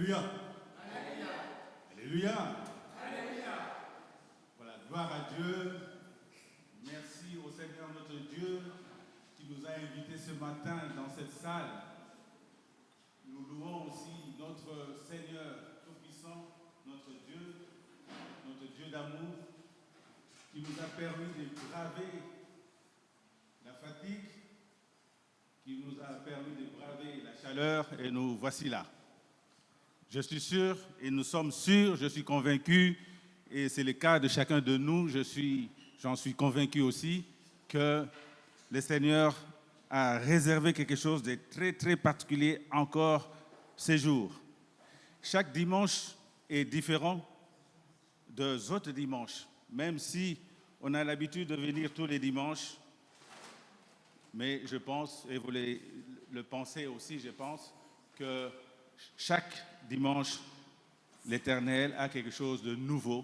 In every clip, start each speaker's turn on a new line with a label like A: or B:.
A: Alléluia. Alléluia. Alléluia. Voilà, gloire à Dieu. Merci au Seigneur notre Dieu qui nous a invités ce matin dans cette salle. Nous louons aussi notre Seigneur Tout-Puissant, notre Dieu d'amour, qui nous a permis de braver la fatigue, qui nous a permis de braver la chaleur, et nous voici là. Je suis sûr, et nous sommes sûrs, je suis convaincu, et c'est le cas de chacun de nous, j'en suis convaincu aussi, que le Seigneur a réservé quelque chose de très, très particulier encore ces jours. Chaque dimanche est différent des autres dimanches, même si on a l'habitude de venir tous les dimanches. Mais je pense, et vous le pensez aussi, je pense, que chaque dimanche, l'Éternel a quelque chose de nouveau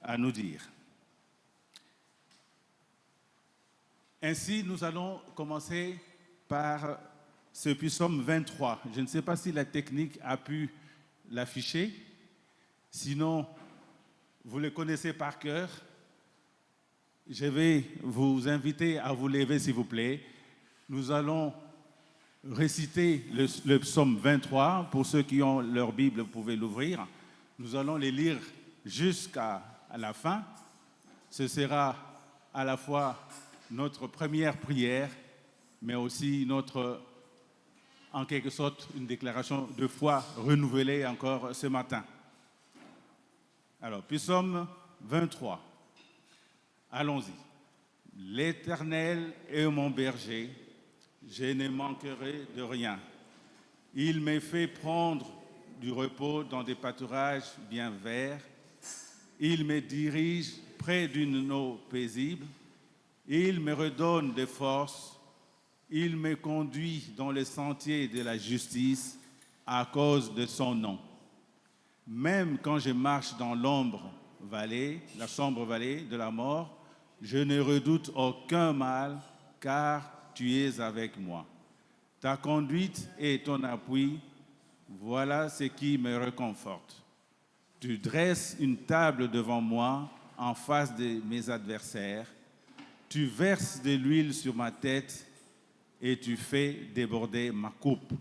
A: à nous dire. Ainsi, nous allons commencer par ce psaume 23. Je ne sais pas si la technique a pu l'afficher. Sinon, vous le connaissez par cœur. Je vais vous inviter à vous lever, s'il vous plaît. Nous allons réciter le psaume 23. Pour ceux qui ont leur Bible, vous pouvez l'ouvrir. Nous allons les lire jusqu'à la fin. Ce sera à la fois notre première prière, mais aussi en quelque sorte, une déclaration de foi renouvelée encore ce matin. Alors, psaume 23. Allons-y. L'Éternel est mon berger, je ne manquerai de rien. Il me fait prendre du repos dans des pâturages bien verts. Il me dirige près d'une eau paisible. Il me redonne des forces. Il me conduit dans les sentiers de la justice à cause de son nom. Même quand je marche dans la sombre vallée de la mort, je ne redoute aucun mal, car tu es avec moi. Ta conduite et ton appui, voilà ce qui me réconforte. Tu dresses une table devant moi en face de mes adversaires. Tu verses de l'huile sur ma tête et tu fais déborder ma coupe.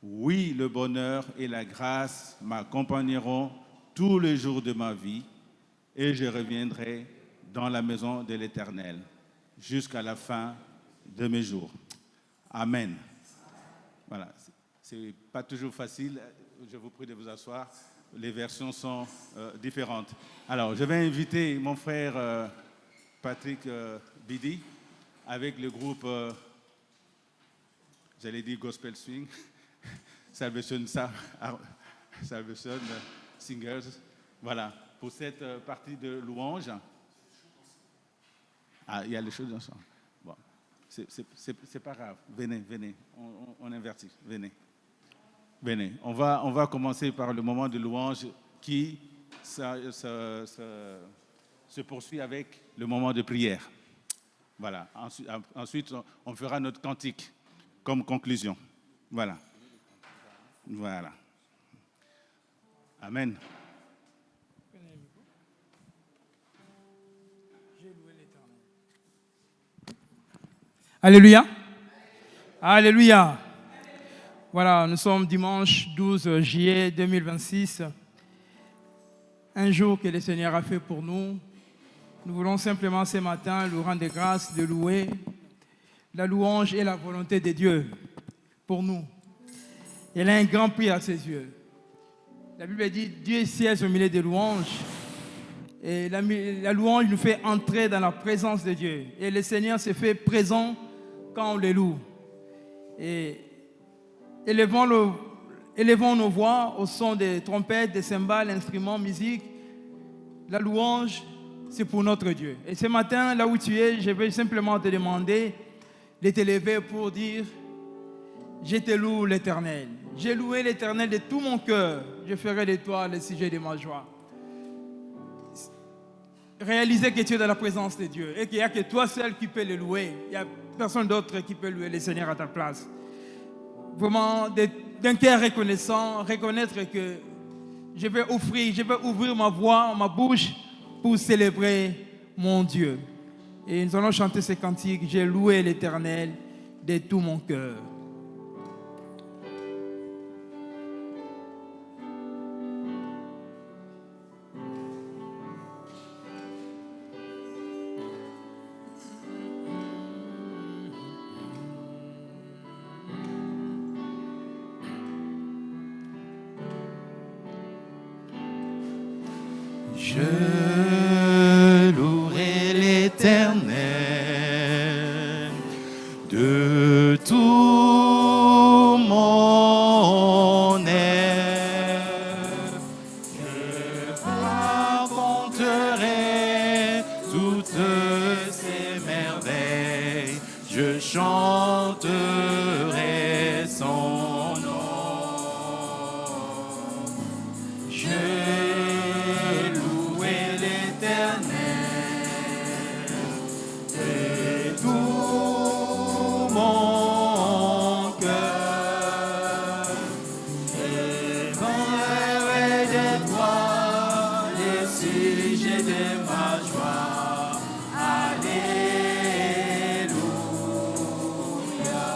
A: Oui, le bonheur et la grâce m'accompagneront tous les jours de ma vie et je reviendrai dans la maison de l'Éternel jusqu'à la fin de mes jours. Amen. Voilà, c'est pas toujours facile. Je vous prie de vous asseoir. Les versions sont différentes. Alors, je vais inviter mon frère Patrick Bidi avec le groupe, j'allais dire Gospel Swing, Salvation Singers. Voilà, pour cette partie de louange. Ah, il y a les choses ensemble. Bon, c'est pas grave. Venez, on invertit. Venez. On va commencer par le moment de louange qui se poursuit avec le moment de prière. Voilà. Ensuite, on fera notre cantique comme conclusion. Voilà. Amen.
B: Alléluia. Alléluia. Voilà, nous sommes dimanche 12 juillet 2026. Un jour que le Seigneur a fait pour nous. Nous voulons simplement ce matin lui rendre grâce, de louer. La louange est la volonté de Dieu pour nous. Elle a un grand prix à ses yeux. La Bible dit Dieu siège au milieu des louanges. Et la louange nous fait entrer dans la présence de Dieu. Et le Seigneur se fait présent quand on le loue. Et élevons nos voix au son des trompettes, des cymbales, instruments, musique. La louange, c'est pour notre Dieu. Et ce matin, là où tu es, je vais simplement te demander de te lever pour dire je te loue l'Éternel. J'ai loué l'Éternel de tout mon cœur. Je ferai de toi le sujet de ma joie. Réalisez que tu es dans la présence de Dieu et qu'il n'y a que toi seul qui peux le louer. Il n'y a personne d'autre qui peut louer le Seigneur à ta place. Vraiment, d'un cœur reconnaissant, reconnaître que je vais ouvrir ma voix, ma bouche pour célébrer mon Dieu. Et nous allons chanter ce cantique. J'ai loué l'Éternel de tout mon cœur.
C: Je louerai l'Éternel de tout mon être. Je raconterai toutes ses merveilles. Je chanterai son nom.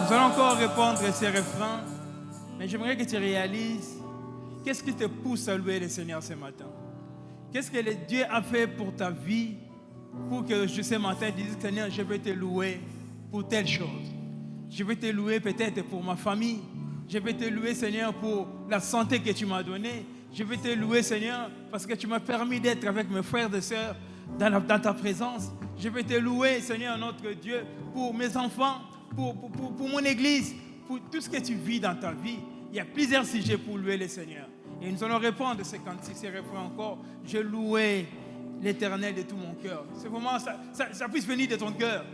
B: Nous allons encore répondre à ces refrains, mais j'aimerais que tu réalises qu'est-ce qui te pousse à louer le Seigneur ce matin. Qu'est-ce que le Dieu a fait pour ta vie pour que ce matin tu dises, Seigneur, je vais te louer pour telle chose. Je vais te louer peut-être pour ma famille. Je vais te louer, Seigneur, pour la santé que tu m'as donnée. Je vais te louer, Seigneur, parce que tu m'as permis d'être avec mes frères et sœurs dans ta présence. Je vais te louer, Seigneur, notre Dieu, pour mes enfants, pour mon église, pour tout ce que tu vis dans ta vie. Il y a plusieurs sujets pour louer le Seigneur. Et nous allons répondre à ces cantiques, ces refrains encore. Je louais l'Éternel de tout mon cœur. C'est vraiment ça puisse venir de ton cœur,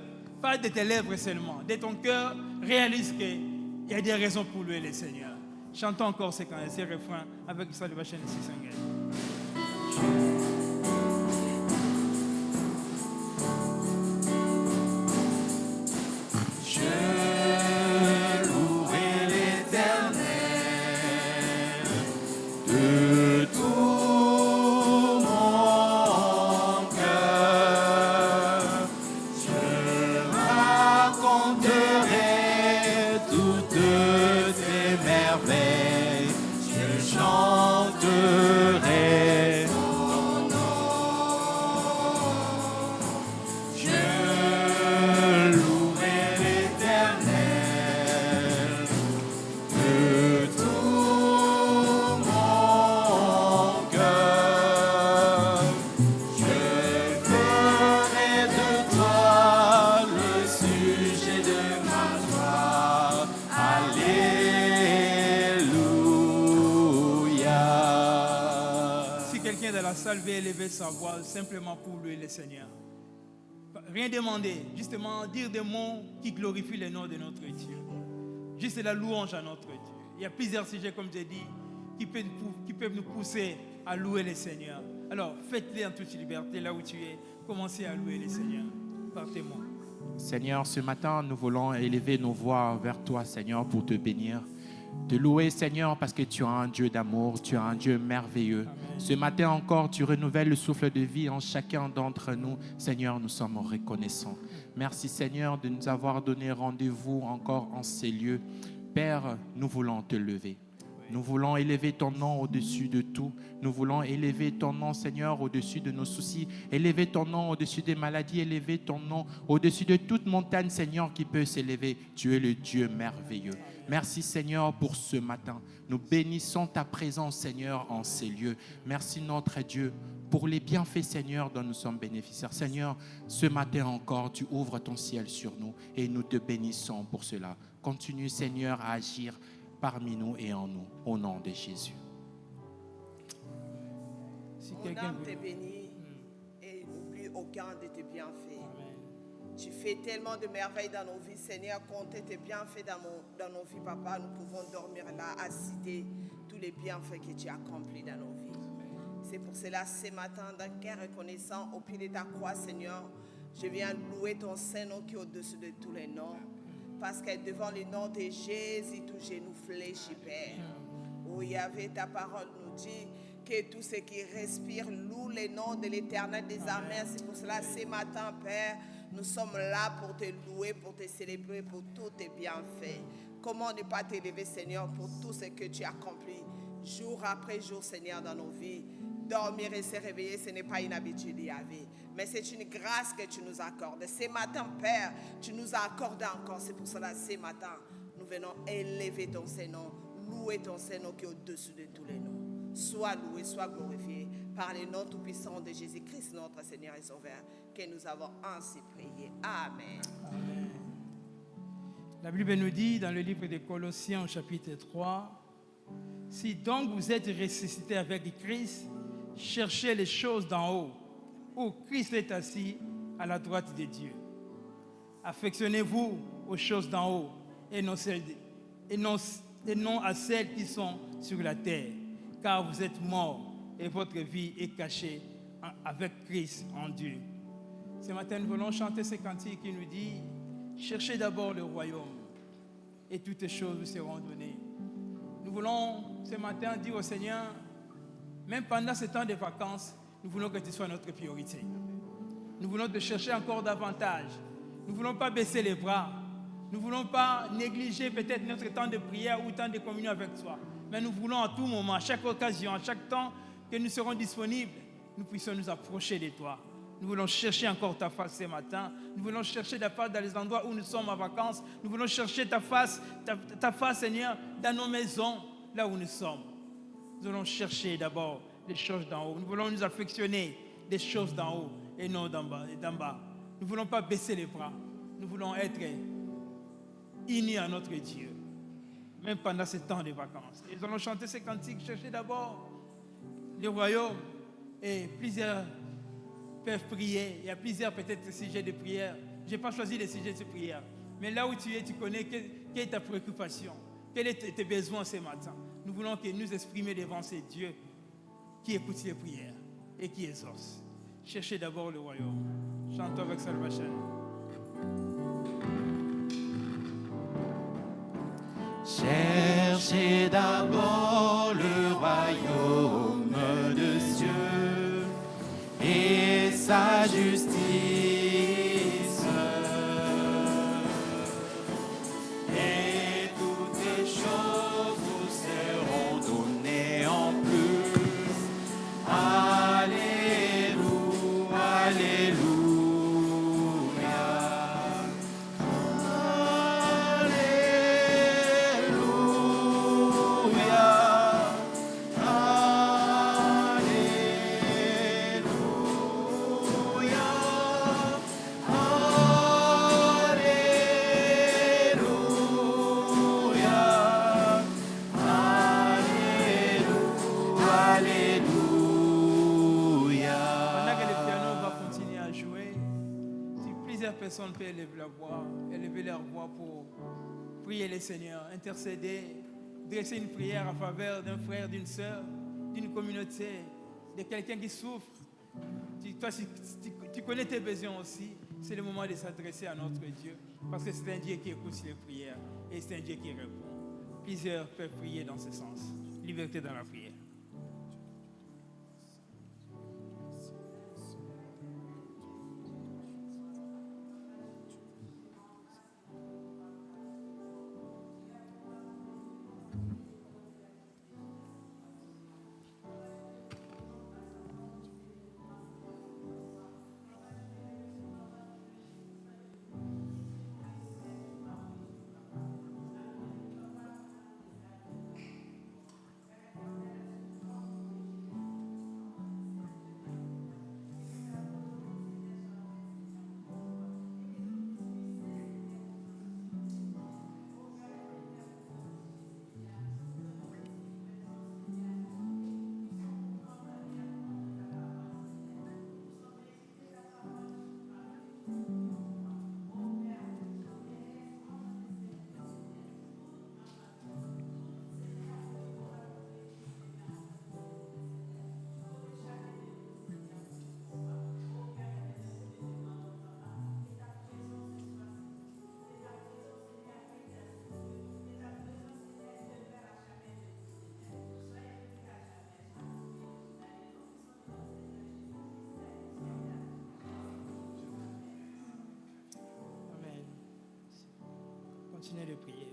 B: pas de tes lèvres seulement. De ton cœur, réalise qu'il y a des raisons pour louer le Seigneur. Chantons encore ces refrains avec ça de Bachane et Sisangel. Élever sa voix simplement pour louer le Seigneur. Rien demander, justement dire des mots qui glorifient le nom de notre Dieu. Juste la louange à notre Dieu. Il y a plusieurs sujets, comme j'ai dit, qui peuvent nous pousser à louer le Seigneur. Alors, faites-les en toute liberté, là où tu es. Commencez à louer le Seigneur par tes mots.
C: Seigneur, ce matin, nous voulons élever nos voix vers toi, Seigneur, pour te bénir. Te louer, Seigneur, parce que tu es un Dieu d'amour, tu es un Dieu merveilleux.
B: Amen.
C: Ce matin encore, tu renouvelles le souffle de vie en chacun d'entre nous. Seigneur, nous sommes reconnaissants. Merci, Seigneur, de nous avoir donné rendez-vous encore en ces lieux. Père, nous voulons te lever. Nous voulons élever ton nom au-dessus de tout. Nous voulons élever ton nom, Seigneur, au-dessus de nos soucis. Élever ton nom au-dessus des maladies. Élever ton nom au-dessus de toute montagne, Seigneur, qui peut s'élever. Tu es le Dieu merveilleux. Merci, Seigneur, pour ce matin. Nous bénissons ta présence, Seigneur, en ces lieux. Merci, notre Dieu, pour les bienfaits, Seigneur, dont nous sommes bénéficiaires. Seigneur, ce matin encore, tu ouvres ton ciel sur nous et nous te bénissons pour cela. Continue, Seigneur, à agir parmi nous et en nous, au nom de Jésus.
B: Si
D: Mon âme te bénit et n'oublie aucun de tes bienfaits. Amen. Tu fais tellement de merveilles dans nos vies, Seigneur. Comptez tes bienfaits dans nos vies, Papa. Nous pouvons dormir là à citer tous les bienfaits que tu as accomplis dans nos vies. C'est pour cela, ce matin, d'un cœur reconnaissant au pied de ta croix, Seigneur, je viens louer ton Saint-Nom qui est au-dessus de tous les noms. Parce que devant le nom de Jésus, tout genou fléchit, Père. Oh Yahvé, ta parole nous dit que tout ce qui respire loue le nom de l'Éternel des armées. C'est pour cela, ce matin, Père, nous sommes là pour te louer, pour te célébrer, pour tous tes bienfaits. Comment ne pas t'élever, Seigneur, pour tout ce que tu as accompli, jour après jour, Seigneur, dans nos vies. Dormir et se réveiller, ce n'est pas une habitude, Yahvé, mais c'est une grâce que tu nous accordes. Ce matin, Père, tu nous as accordé encore. C'est pour cela, ce matin, nous venons élever ton Saint-Nom, louer ton Saint-Nom qui est au-dessus de tous les noms. Sois loué, sois glorifié par les noms tout-puissants de Jésus-Christ, notre Seigneur et Sauveur, que nous avons ainsi prié. Amen.
B: Amen. La Bible nous dit dans le livre de Colossiens au chapitre 3, « Si donc vous êtes ressuscités avec Christ, cherchez les choses d'en haut, où Christ est assis à la droite de Dieu. Affectionnez-vous aux choses d'en haut et non à celles qui sont sur la terre, car vous êtes morts et votre vie est cachée avec Christ en Dieu. » Ce matin, nous voulons chanter ce cantique qui nous dit « Cherchez d'abord le royaume et toutes choses vous seront données. » Nous voulons ce matin dire au Seigneur, même pendant ce temps de vacances, nous voulons que tu sois notre priorité. Nous voulons te chercher encore davantage. Nous ne voulons pas baisser les bras. Nous ne voulons pas négliger peut-être notre temps de prière ou temps de communion avec toi. Mais nous voulons à tout moment, à chaque occasion, à chaque temps que nous serons disponibles, nous puissions nous approcher de toi. Nous voulons chercher encore ta face ce matin. Nous voulons chercher ta face dans les endroits où nous sommes en vacances. Nous voulons chercher ta face, Seigneur, dans nos maisons, là où nous sommes. Nous voulons chercher d'abord les choses d'en haut. Nous voulons nous affectionner des choses d'en haut et non d'en bas. Nous ne voulons pas baisser les bras. Nous voulons être unis à notre Dieu, même pendant ce temps de vacances. Et nous allons chanter ces cantiques, chercher d'abord le royaume. Et plusieurs peuvent prier. Il y a plusieurs peut-être sujets de prière. Je n'ai pas choisi les sujets de prière. Mais là où tu es, tu connais quelle est ta préoccupation, quels sont tes besoins ce matin. Nous voulons que nous exprimer devant ces dieux qui écoutent les prières et qui exaucent. Cherchez d'abord le royaume. Chantons avec Salvation.
C: Cherchez d'abord le royaume de Dieu et sa justice, et toutes les choses vous seront données en plus. Alléluia, alléluia.
B: Personne peut élever leur voix pour prier le Seigneur, intercéder, dresser une prière en faveur d'un frère, d'une sœur, d'une communauté, de quelqu'un qui souffre. Toi, si tu connais tes besoins aussi, c'est le moment de s'adresser à notre Dieu, parce que c'est un Dieu qui écoute les prières et c'est un Dieu qui répond. Plusieurs peuvent prier dans ce sens. Liberté dans la prière. continuer de prier.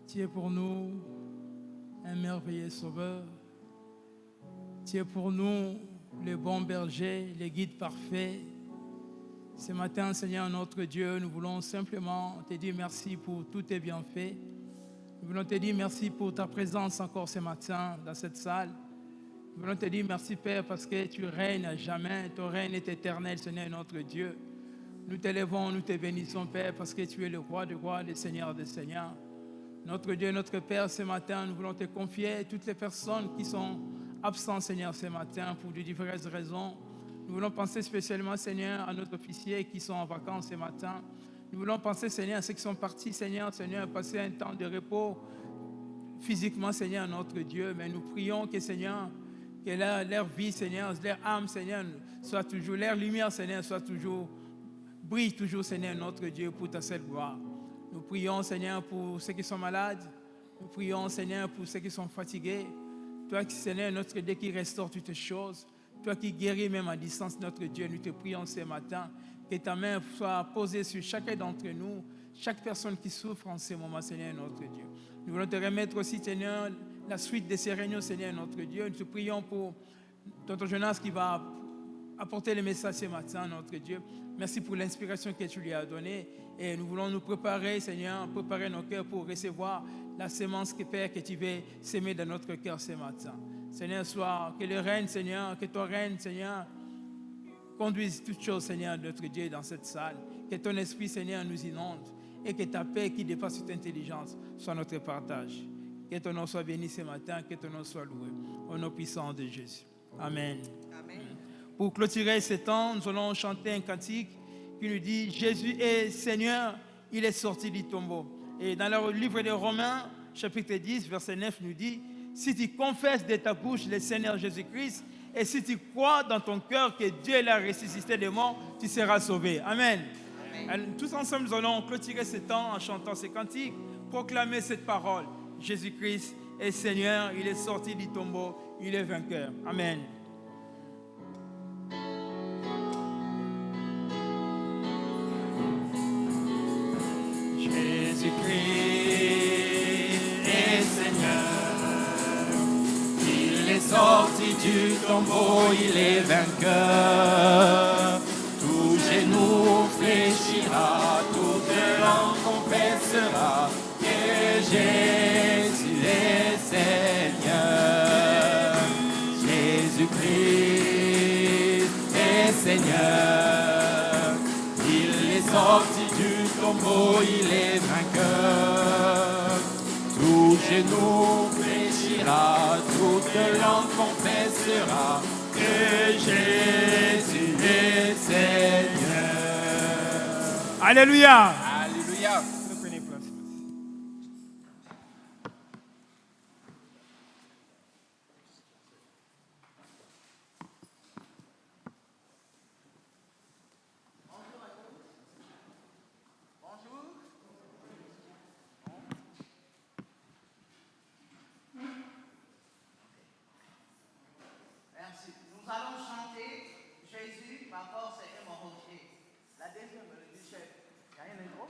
B: Tu es pour nous un merveilleux sauveur. Tu es pour nous le bon berger, le guide parfait. Ce matin, Seigneur notre Dieu, nous voulons simplement te dire merci pour tous tes bienfaits. Nous voulons te dire merci pour ta présence encore ce matin dans cette salle. Nous voulons te dire merci, Père, parce que tu règnes à jamais. Ton règne est éternel, Seigneur notre Dieu. Nous t'élèvons, nous te bénissons, Père, parce que tu es le roi des rois, le Seigneur des seigneurs. Notre Dieu, notre Père, ce matin, nous voulons te confier toutes les personnes qui sont absentes, Seigneur, ce matin, pour de diverses raisons. Nous voulons penser spécialement, Seigneur, à nos officiers qui sont en vacances ce matin. Nous voulons penser, Seigneur, à ceux qui sont partis, Seigneur, passer un temps de repos physiquement, Seigneur, notre Dieu. Mais nous prions que, Seigneur, que leur vie, Seigneur, leur âme, Seigneur, soit toujours, leur lumière, Seigneur, soit toujours, brille toujours, Seigneur, notre Dieu, pour ta seule gloire. Nous prions, Seigneur, pour ceux qui sont malades. Nous prions, Seigneur, pour ceux qui sont fatigués. Toi, Seigneur, notre Dieu, qui restaure toutes les choses. Toi qui guéris même à distance, notre Dieu, nous te prions ce matin. Que ta main soit posée sur chacun d'entre nous, chaque personne qui souffre en ce moment, Seigneur, notre Dieu. Nous voulons te remettre aussi, Seigneur, la suite de ces réunions, Seigneur, notre Dieu. Nous te prions pour Tonton Jonas qui va apporter le message ce matin, notre Dieu. Merci pour l'inspiration que tu lui as donnée. Et nous voulons nous préparer, Seigneur, préparer nos cœurs pour recevoir la sémence que, Père, que tu veux s'aimer dans notre cœur ce matin. Seigneur, soit que le règne, Seigneur, que ton règne, Seigneur, conduise toutes choses, Seigneur, notre Dieu, dans cette salle. Que ton esprit, Seigneur, nous inonde. Et que ta paix qui dépasse toute intelligence soit notre partage. Que ton nom soit béni ce matin, que ton nom soit loué. Au nom puissant de Jésus. Amen.
D: Amen.
B: Pour clôturer ce temps, nous allons chanter un cantique qui nous dit « Jésus est Seigneur, il est sorti du tombeau ». Et dans le livre de Romains, chapitre 10, verset 9, nous dit « Si tu confesses de ta bouche le Seigneur Jésus-Christ, et si tu crois dans ton cœur que Dieu l'a ressuscité des morts, tu seras sauvé. » Amen. Alors, tous ensemble, nous allons clôturer ce temps en chantant ce cantique proclamer cette parole. Jésus-Christ est Seigneur, il est sorti du tombeau, il est vainqueur. Amen.
C: Jésus-Christ est Seigneur, il est sorti du tombeau, il est vainqueur. Tout genou fléchira, toute langue confessera que Jésus est Seigneur. Jésus-Christ est Seigneur, il est sorti du tombeau, il est vainqueur. Tout genou fléchira, toute langue confessera que Jésus est Seigneur.
B: Alléluia.
C: Alléluia.
B: Prenez place.
D: Merci. Nous allons chanter Jésus, ma force et mon rocher. La deuxième du chef. Il y a un intro?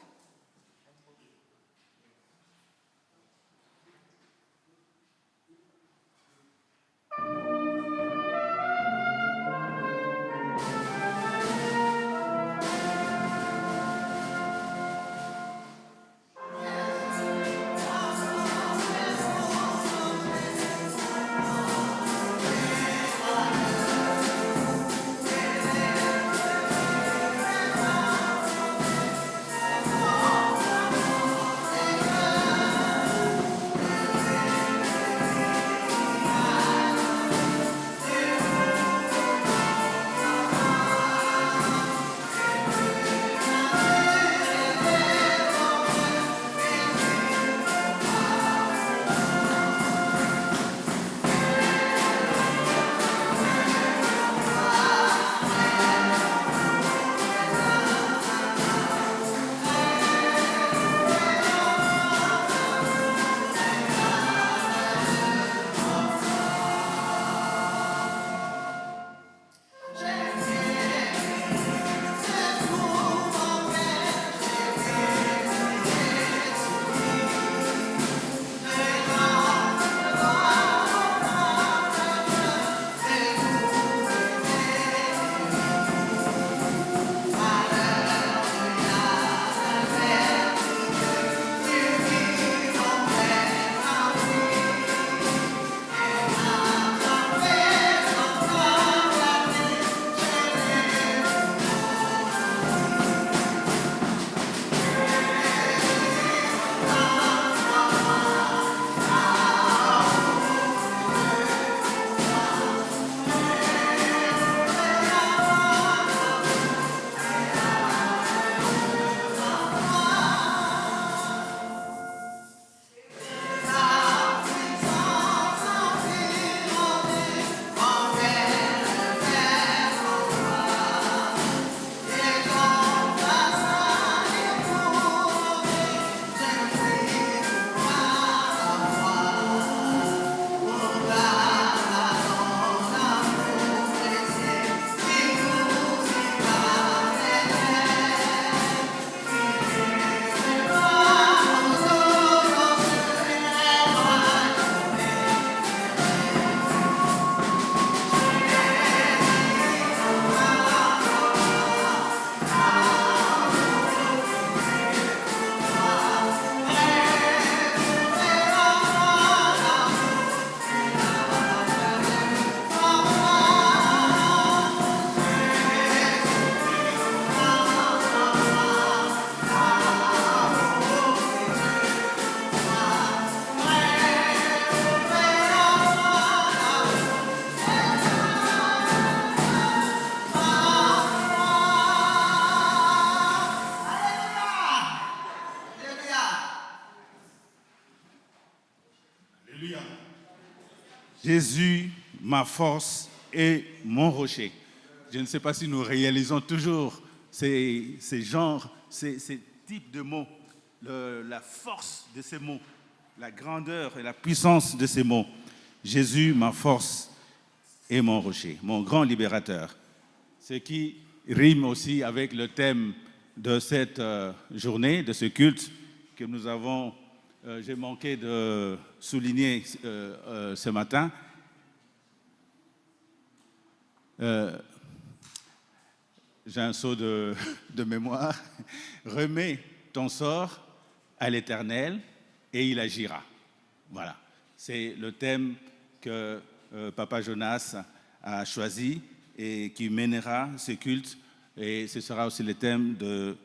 A: Jésus, ma force et mon rocher. Je ne sais pas si nous réalisons toujours ces genres, ces types de mots la force de ces mots, la grandeur et la puissance de ces mots. Jésus, ma force et mon rocher, mon grand libérateur. Ce qui rime aussi avec le thème de cette journée, de ce culte que nous avons, j'ai manqué de souligner ce matin. J'ai un saut de mémoire. Remets ton sort à l'Éternel et il agira. Voilà, c'est le thème que Papa Jonas a choisi et qui mènera ce culte. Et ce sera aussi le thème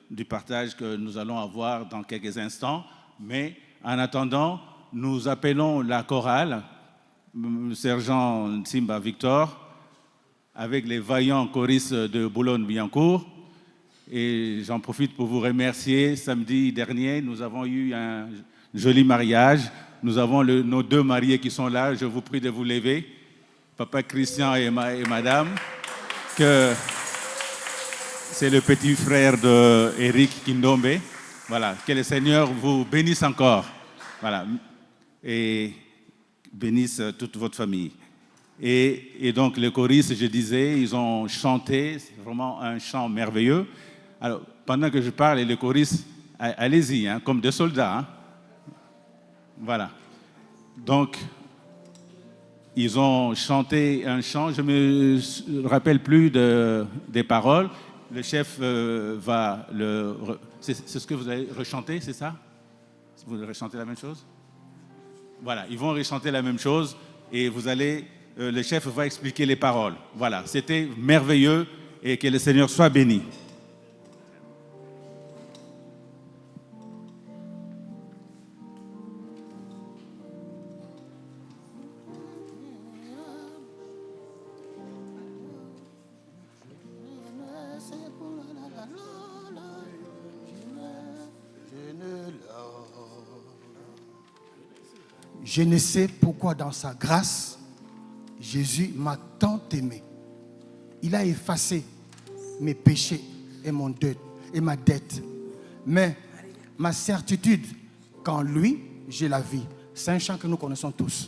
A: du partage que nous allons avoir dans quelques instants. Mais en attendant, nous appelons la chorale, sergent Simba Victor, avec les vaillants choristes de Boulogne-Billancourt. Et j'en profite pour vous remercier. Samedi dernier, nous avons eu un joli mariage. Nous avons nos deux mariés qui sont là. Je vous prie de vous lever. Papa Christian et Madame, que c'est le petit frère d'Éric Kindombe. Voilà, que le Seigneur vous bénisse encore. Voilà, et bénisse toute votre famille. Et donc les choristes, je disais, ils ont chanté, c'est vraiment un chant merveilleux. Alors, pendant que je parle, les choristes, allez-y, hein, comme des soldats. Hein. Voilà. Donc, ils ont chanté un chant, je ne me rappelle plus des paroles. Le chef va le... C'est ce que vous allez rechanter, c'est ça? Vous allez rechanter la même chose? Voilà, ils vont rechanter la même chose et vous allez... le chef va expliquer les paroles. Voilà, c'était merveilleux et que le Seigneur soit béni.
E: Je ne sais pourquoi dans sa grâce, Jésus m'a tant aimé. Il a effacé mes péchés et ma dette. Mais ma certitude qu'en lui, j'ai la vie. C'est un chant que nous connaissons tous.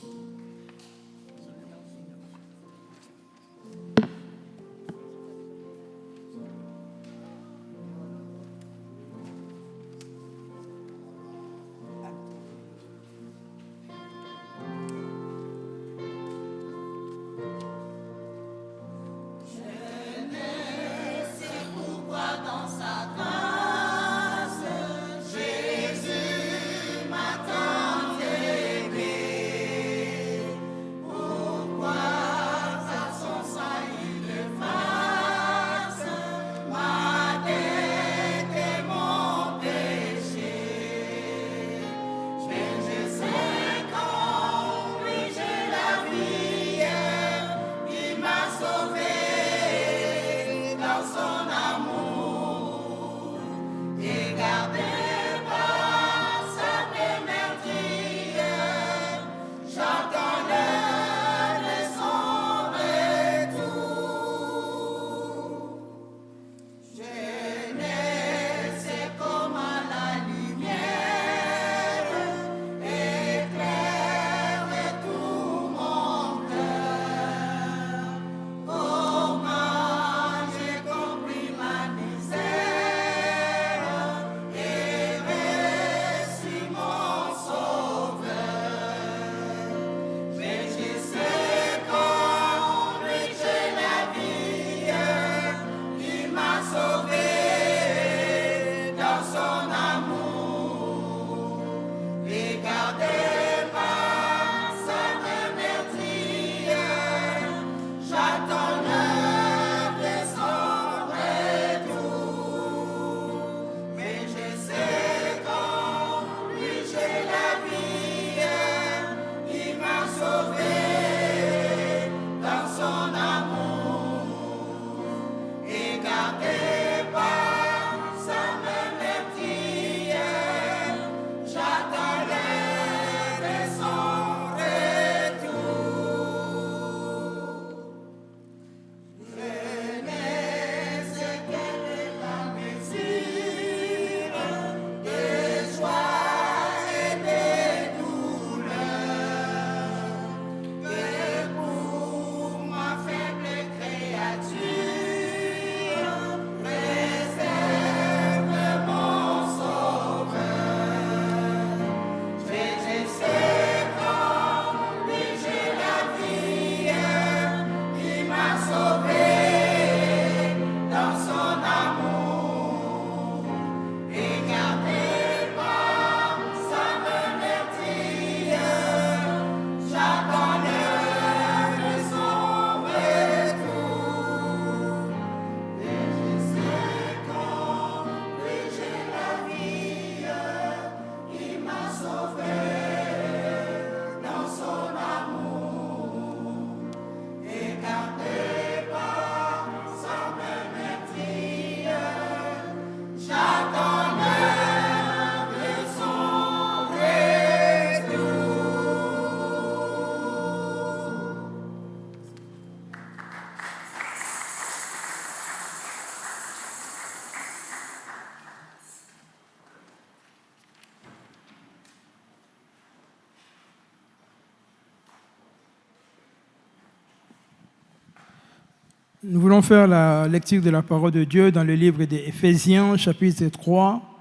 B: Nous voulons faire la lecture de la parole de Dieu dans le livre des Éphésiens, chapitre 3,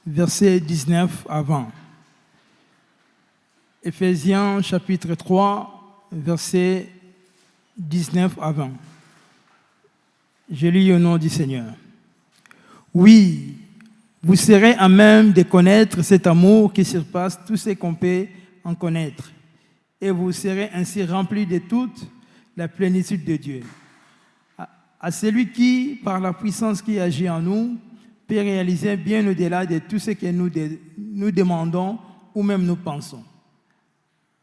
B: versets 19 à 20. Éphésiens, chapitre 3, versets 19 à 20. Je lis au nom du Seigneur. Oui, vous serez à même de connaître cet amour qui surpasse tout ce qu'on peut en connaître. Et vous serez ainsi remplis de toute la plénitude de Dieu. À celui qui, par la puissance qui agit en nous, peut réaliser bien au-delà de tout ce que nous demandons ou même nous pensons.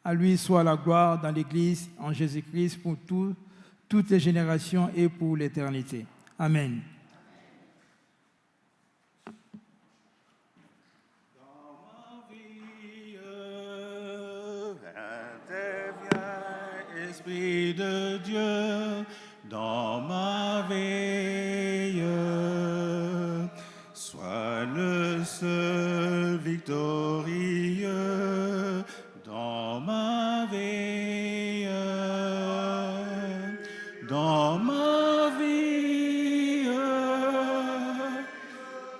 B: À lui soit la gloire dans l'Église, en Jésus-Christ, pour toutes les générations et pour l'éternité. Amen.
A: Esprit de Dieu, dans ma veille, sois le seul victorieux dans ma veille, dans ma vie,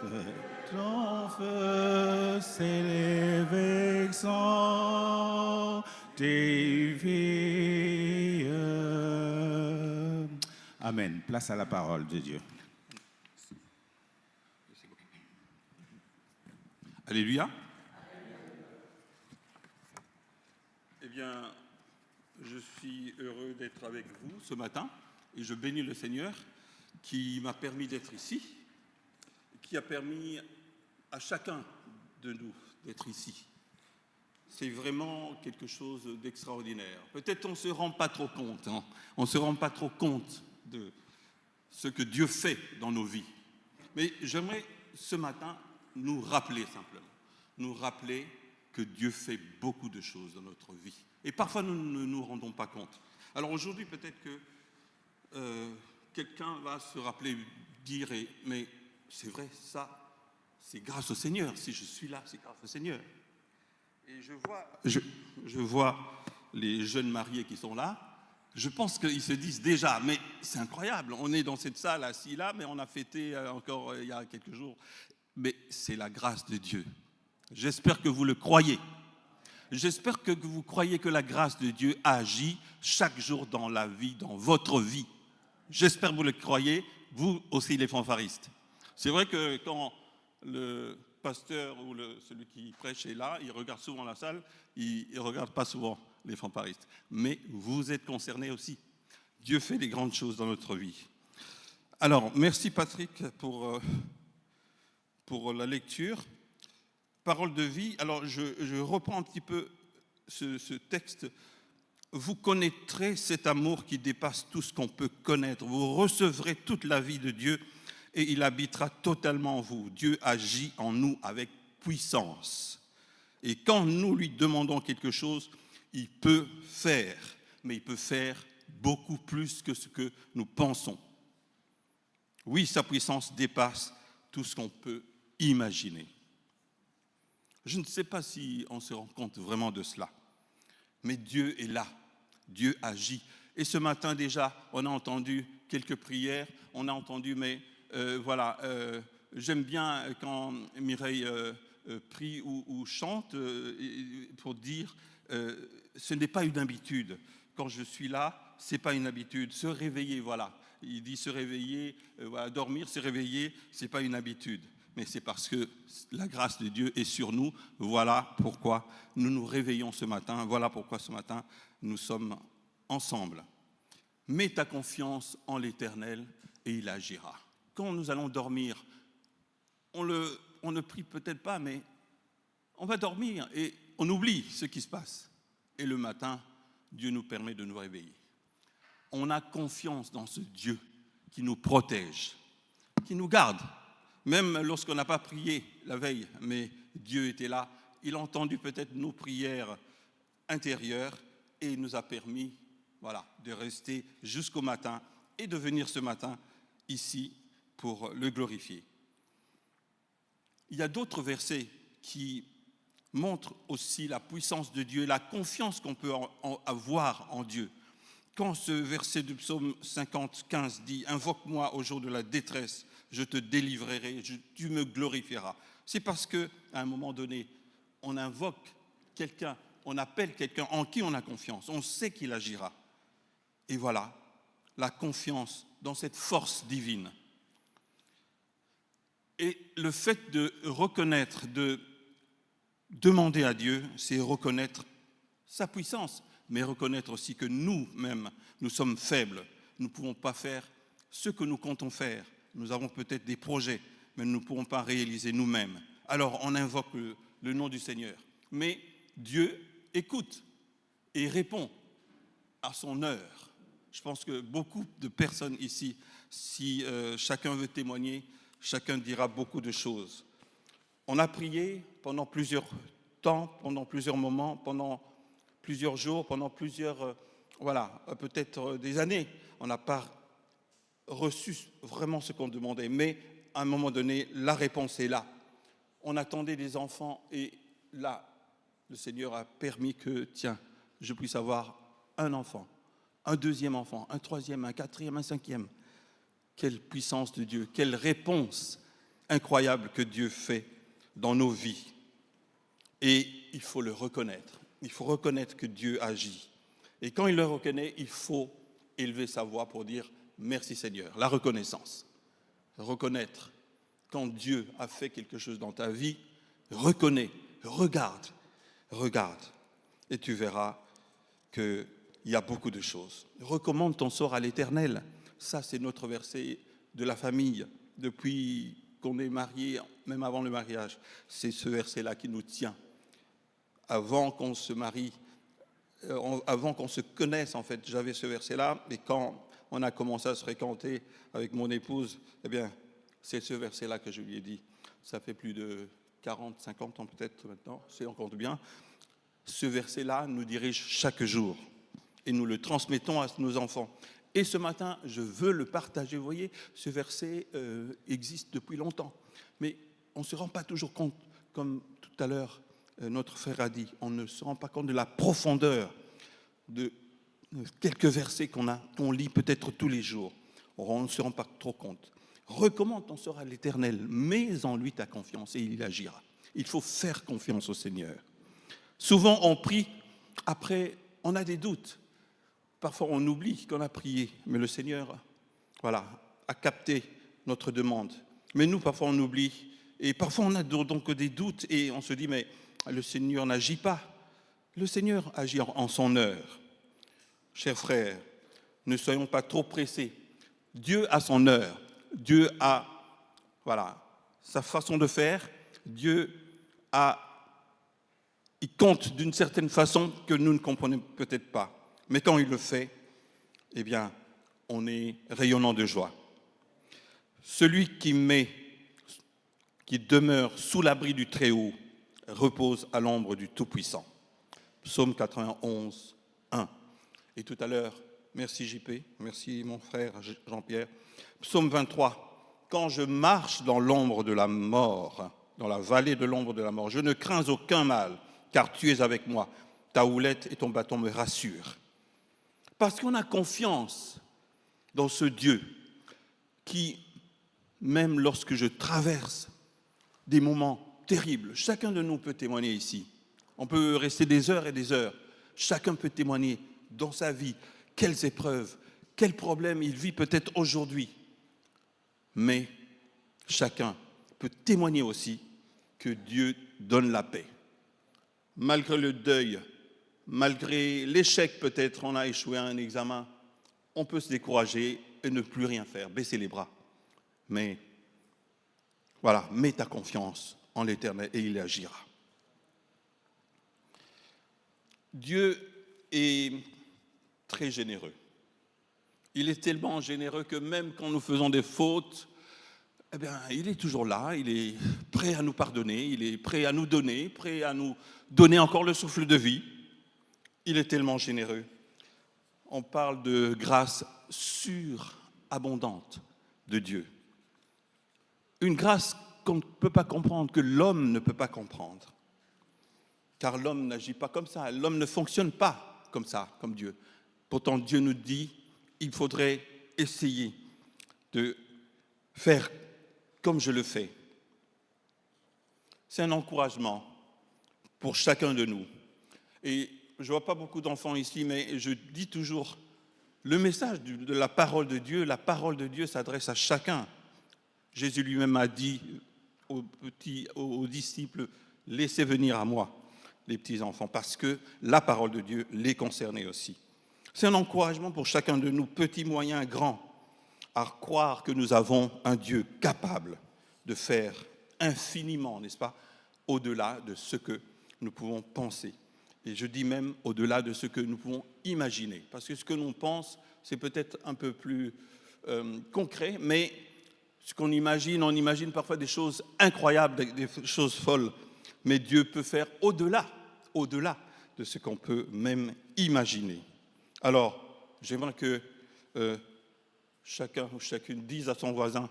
A: que ton feu s'élève sans tes vies. Amen. Place à la parole de Dieu.
F: Alléluia. Eh bien, je suis heureux d'être avec vous ce matin et je bénis le Seigneur qui m'a permis d'être ici, qui a permis à chacun de nous d'être ici. C'est vraiment quelque chose d'extraordinaire. Peut-être on ne se rend pas trop compte, on ne se rend pas trop compte de ce que Dieu fait dans nos vies. Mais j'aimerais ce matin nous rappeler simplement, nous rappeler que Dieu fait beaucoup de choses dans notre vie. Et parfois nous ne nous rendons pas compte. Alors aujourd'hui peut-être que quelqu'un va se rappeler, dire, mais c'est vrai, ça, c'est grâce au Seigneur. Si je suis là, c'est grâce au Seigneur. Et je vois les jeunes mariés qui sont là. Je pense qu'ils se disent déjà, mais c'est incroyable, on est dans cette salle assis là, mais on a fêté encore il y a quelques jours. Mais c'est la grâce de Dieu. J'espère que vous le croyez. J'espère que vous croyez que la grâce de Dieu agit chaque jour dans la vie, dans votre vie. J'espère que vous le croyez, vous aussi les fanfaristes. C'est vrai que quand le pasteur ou celui qui prêche est là, il regarde souvent la salle, il ne regarde pas souvent les fanfaristes. Mais vous êtes concernés aussi. Dieu fait des grandes choses dans notre vie. Alors, merci Patrick pour la lecture. Parole de vie. Alors, je reprends un petit peu ce texte. Vous connaîtrez cet amour qui dépasse tout ce qu'on peut connaître. Vous recevrez toute la vie de Dieu et il habitera totalement en vous. Dieu agit en nous avec puissance. Et quand nous lui demandons quelque chose, il peut faire, mais il peut faire beaucoup plus que ce que nous pensons. Oui, sa puissance dépasse tout ce qu'on peut imaginer. Je ne sais pas si on se rend compte vraiment de cela, mais Dieu est là, Dieu agit. Et ce matin déjà, on a entendu quelques prières, on a entendu, j'aime bien quand Mireille prie ou chante pour dire ce n'est pas une habitude. Quand je suis là, ce n'est pas une habitude. Se réveiller, voilà. Il dit se réveiller, dormir, se réveiller, ce n'est pas une habitude. Mais c'est parce que la grâce de Dieu est sur nous. Voilà pourquoi nous nous réveillons ce matin. Voilà pourquoi ce matin, nous sommes ensemble. Mets ta confiance en l'Éternel et il agira. Quand nous allons dormir, on ne prie peut-être pas, mais on va dormir et on oublie ce qui se passe. Et le matin, Dieu nous permet de nous réveiller. On a confiance dans ce Dieu qui nous protège, qui nous garde. Même lorsqu'on n'a pas prié la veille, mais Dieu était là. Il a entendu peut-être nos prières intérieures et il nous a permis de rester jusqu'au matin et de venir ce matin ici pour le glorifier. Il y a d'autres versets qui montrent aussi la puissance de Dieu, la confiance qu'on peut avoir en Dieu. Quand ce verset du psaume 50, 15 dit « Invoque-moi au jour de la détresse, je te délivrerai, tu me glorifieras », c'est parce qu'à un moment donné, on invoque quelqu'un, on appelle quelqu'un en qui on a confiance, on sait qu'il agira. Et voilà, la confiance dans cette force divine. Et le fait de reconnaître, de demander à Dieu, c'est reconnaître sa puissance, mais reconnaître aussi que nous-mêmes, nous sommes faibles. Nous ne pouvons pas faire ce que nous comptons faire. Nous avons peut-être des projets, mais nous ne pouvons pas réaliser nous-mêmes. Alors on invoque le nom du Seigneur. Mais Dieu écoute et répond à son heure. Je pense que beaucoup de personnes ici, si chacun veut témoigner, chacun dira beaucoup de choses. On a prié pendant plusieurs temps, pendant plusieurs moments, pendant plusieurs jours, pendant plusieurs, peut-être des années. On n'a pas reçu vraiment ce qu'on demandait, mais à un moment donné, la réponse est là. On attendait des enfants et là, le Seigneur a permis que, tiens, je puisse avoir un enfant, un deuxième enfant, un troisième, un quatrième, un cinquième. Quelle puissance de Dieu, quelle réponse incroyable que Dieu fait dans nos vies. Et il faut le reconnaître. Il faut reconnaître que Dieu agit. Et quand il le reconnaît, il faut élever sa voix pour dire merci Seigneur. La reconnaissance. Reconnaître quand Dieu a fait quelque chose dans ta vie, reconnais, regarde. Et tu verras qu'il y a beaucoup de choses. Recommande ton sort à l'Éternel. Ça, c'est notre verset de la famille. Depuis qu'on est mariés, même avant le mariage, c'est ce verset-là qui nous tient. Avant qu'on se marie, avant qu'on se connaisse, en fait, j'avais ce verset-là. Et quand on a commencé à se fréquenter avec mon épouse, eh bien, c'est ce verset-là que je lui ai dit. Ça fait plus de 40, 50 ans peut-être maintenant, si on compte bien. Ce verset-là nous dirige chaque jour. Et nous le transmettons à nos enfants. Et ce matin, je veux le partager. Vous voyez, ce verset existe depuis longtemps. Mais on ne se rend pas toujours compte, comme tout à l'heure, notre frère a dit, on ne se rend pas compte de la profondeur de quelques versets qu'on lit peut-être tous les jours. On ne se rend pas trop compte. Recommande ton sort à l'Éternel, mets en lui ta confiance et il agira. Il faut faire confiance au Seigneur. Souvent, on prie, après, on a des doutes. Parfois, on oublie qu'on a prié, mais le Seigneur, a capté notre demande. Mais nous, parfois, on oublie. Et parfois, on a donc des doutes et on se dit, mais le Seigneur n'agit pas. Le Seigneur agit en son heure. Chers frères, ne soyons pas trop pressés. Dieu a son heure. Dieu a, sa façon de faire. Dieu il compte d'une certaine façon que nous ne comprenons peut-être pas. Mais quand il le fait, eh bien, on est rayonnant de joie. Celui qui demeure sous l'abri du Très-Haut repose à l'ombre du Tout-Puissant. Psaume 91, 1. Et tout à l'heure, merci JP, merci mon frère Jean-Pierre. Psaume 23. Quand je marche dans l'ombre de la mort, dans la vallée de l'ombre de la mort, je ne crains aucun mal, car tu es avec moi. Ta houlette et ton bâton me rassurent. Parce qu'on a confiance dans ce Dieu qui, même lorsque je traverse des moments terribles, chacun de nous peut témoigner ici. On peut rester des heures et des heures. Chacun peut témoigner dans sa vie quelles épreuves, quels problèmes il vit peut-être aujourd'hui. Mais chacun peut témoigner aussi que Dieu donne la paix. Malgré le deuil, malgré l'échec peut-être, on a échoué à un examen, on peut se décourager et ne plus rien faire, baisser les bras. Mais mets ta confiance en l'Éternel et il agira. Dieu est très généreux. Il est tellement généreux que même quand nous faisons des fautes, eh bien, il est toujours là, il est prêt à nous pardonner, il est prêt à nous donner, prêt à nous donner encore le souffle de vie. Il est tellement généreux. On parle de grâce surabondante de Dieu. Une grâce qu'on ne peut pas comprendre, que l'homme ne peut pas comprendre. Car l'homme n'agit pas comme ça, l'homme ne fonctionne pas comme ça, comme Dieu. Pourtant, Dieu nous dit, il faudrait essayer de faire comme je le fais. C'est un encouragement pour chacun de nous. Et je ne vois pas beaucoup d'enfants ici, mais je dis toujours, le message de la parole de Dieu s'adresse à chacun. Jésus lui-même a dit aux disciples, laissez venir à moi les petits-enfants, parce que la parole de Dieu les concernait aussi. C'est un encouragement pour chacun de nous, petits, moyens, grands, à croire que nous avons un Dieu capable de faire infiniment, n'est-ce pas, au-delà de ce que nous pouvons penser. Et je dis même au-delà de ce que nous pouvons imaginer. Parce que ce que l'on pense, c'est peut-être un peu plus concret, mais ce qu'on imagine, on imagine parfois des choses incroyables, des choses folles. Mais Dieu peut faire au-delà de ce qu'on peut même imaginer. Alors, j'aimerais que chacun ou chacune dise à son voisin,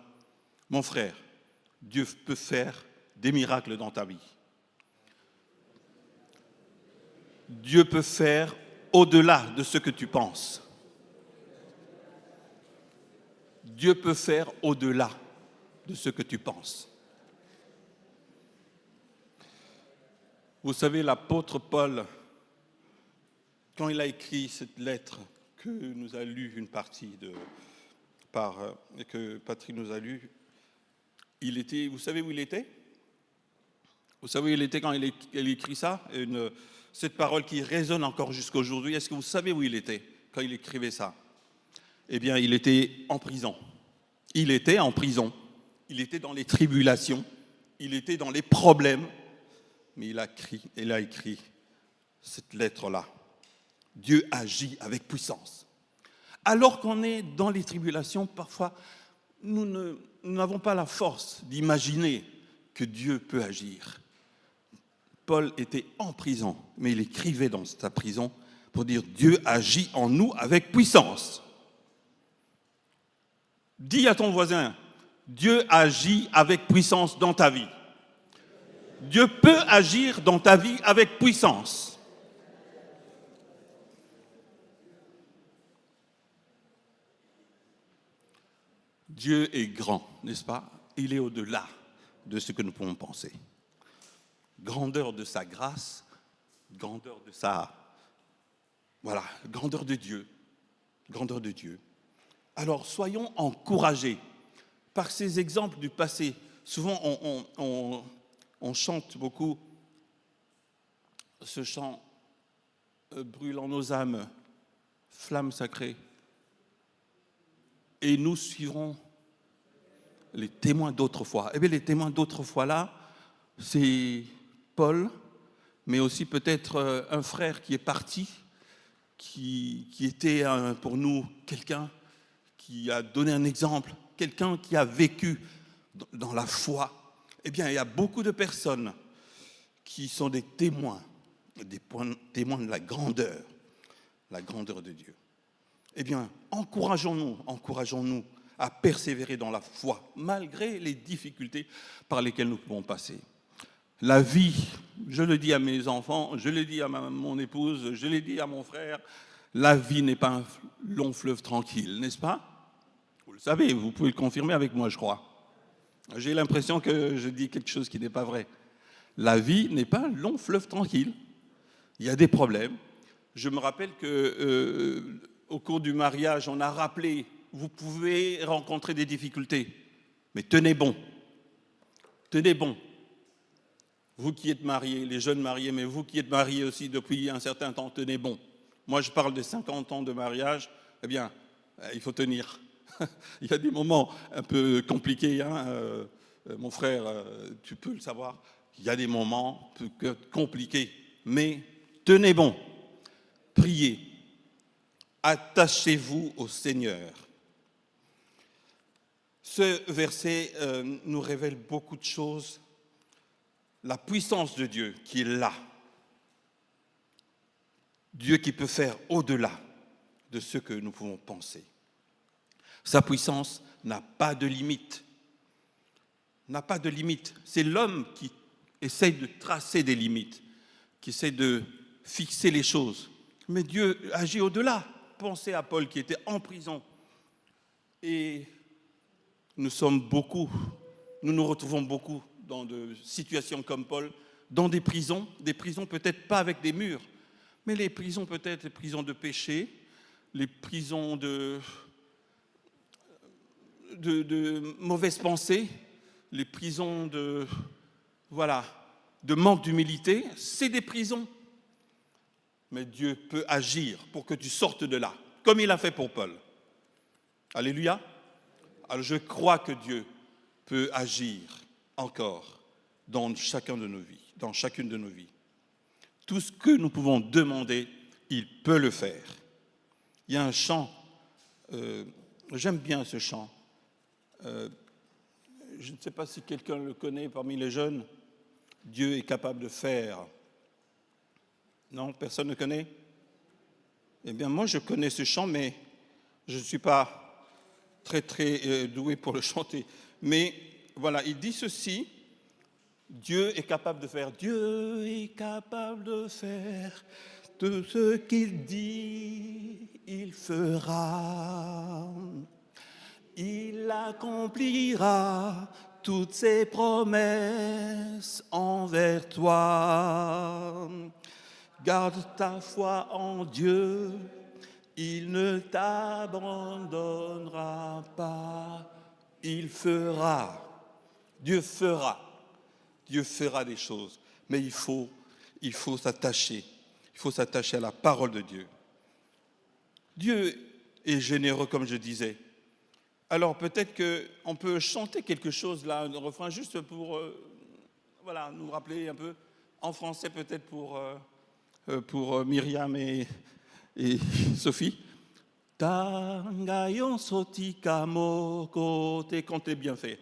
F: mon frère, Dieu peut faire des miracles dans ta vie. Dieu peut faire au-delà de ce que tu penses. Dieu peut faire au-delà de ce que tu penses. Vous savez, l'apôtre Paul, quand il a écrit cette lettre que nous a lue une partie et que Patrick nous a lue, vous savez où il était? Vous savez où il était quand il écrit ça? Cette parole qui résonne encore jusqu'à aujourd'hui. Est-ce que vous savez où il était quand il écrivait ça? Eh bien, il était en prison. Il était en prison. Il était dans les tribulations. Il était dans les problèmes. Mais il a écrit cette lettre-là. Dieu agit avec puissance. Alors qu'on est dans les tribulations, parfois, nous n'avons pas la force d'imaginer que Dieu peut agir. Paul était en prison, mais il écrivait dans sa prison pour dire Dieu agit en nous avec puissance. Dis à ton voisin, Dieu agit avec puissance dans ta vie. Dieu peut agir dans ta vie avec puissance. Dieu est grand, n'est-ce pas? Il est au-delà de ce que nous pouvons penser. Grandeur de sa grâce, grandeur de grandeur de Dieu, grandeur de Dieu. Alors soyons encouragés par ces exemples du passé. Souvent on chante beaucoup ce chant brûle en nos âmes, flamme sacrée. Et nous suivrons les témoins d'autrefois. Eh bien, les témoins d'autrefois là, c'est Paul, mais aussi peut-être un frère qui est parti, qui était pour nous quelqu'un qui a donné un exemple, quelqu'un qui a vécu dans la foi. Eh bien, il y a beaucoup de personnes qui sont des témoins de la grandeur de Dieu. Eh bien, encourageons-nous à persévérer dans la foi, malgré les difficultés par lesquelles nous pouvons passer. La vie, je le dis à mes enfants, je le dis à mon épouse, je le dis à mon frère, la vie n'est pas un long fleuve tranquille, n'est-ce pas? Vous le savez, vous pouvez le confirmer avec moi, je crois. J'ai l'impression que je dis quelque chose qui n'est pas vrai. La vie n'est pas un long fleuve tranquille. Il y a des problèmes. Je me rappelle qu'au cours du mariage, on a rappelé, vous pouvez rencontrer des difficultés, mais tenez bon. Tenez bon. Vous qui êtes mariés, les jeunes mariés, mais vous qui êtes mariés aussi depuis un certain temps, tenez bon. Moi, je parle de 50 ans de mariage. Eh bien, il faut tenir. Il y a des moments un peu compliqués, mon frère, tu peux le savoir. Il y a des moments compliqués, mais tenez bon. Priez. Attachez-vous au Seigneur. Ce verset nous révèle beaucoup de choses. La puissance de Dieu qui est là. Dieu qui peut faire au-delà de ce que nous pouvons penser. Sa puissance n'a pas de limite. N'a pas de limite. C'est l'homme qui essaye de tracer des limites, qui essaie de fixer les choses. Mais Dieu agit au-delà. penser à Paul qui était en prison. Et nous sommes beaucoup, nous nous retrouvons beaucoup dans des situations comme Paul, dans des prisons peut-être pas avec des murs, mais les prisons peut-être, les prisons de péché, les prisons de mauvaises pensées, les prisons de manque d'humilité, c'est des prisons. Mais Dieu peut agir pour que tu sortes de là, comme il a fait pour Paul. Alléluia. Alors je crois que Dieu peut agir encore dans chacune de nos vies. Tout ce que nous pouvons demander, il peut le faire. Il y a un chant, j'aime bien ce chant. Je ne sais pas si quelqu'un le connaît parmi les jeunes. Dieu est capable de faire. Non, personne ne connaît? Eh bien, moi, je connais ce chant, mais je ne suis pas très doué pour le chanter. Mais voilà, il dit ceci: Dieu est capable de faire. Dieu est capable de faire tout ce qu'il dit, il fera. Il accomplira toutes ses promesses envers toi. Garde ta foi en Dieu, il ne t'abandonnera pas. Il fera. Dieu fera des choses. Mais il faut s'attacher. Il faut s'attacher à la parole de Dieu. Dieu est généreux, comme je disais. Alors peut-être qu'on peut chanter quelque chose là, un refrain juste pour nous rappeler un peu, en français peut-être pour Myriam et Sophie. Tangayon sotika moko te comptez bien fait.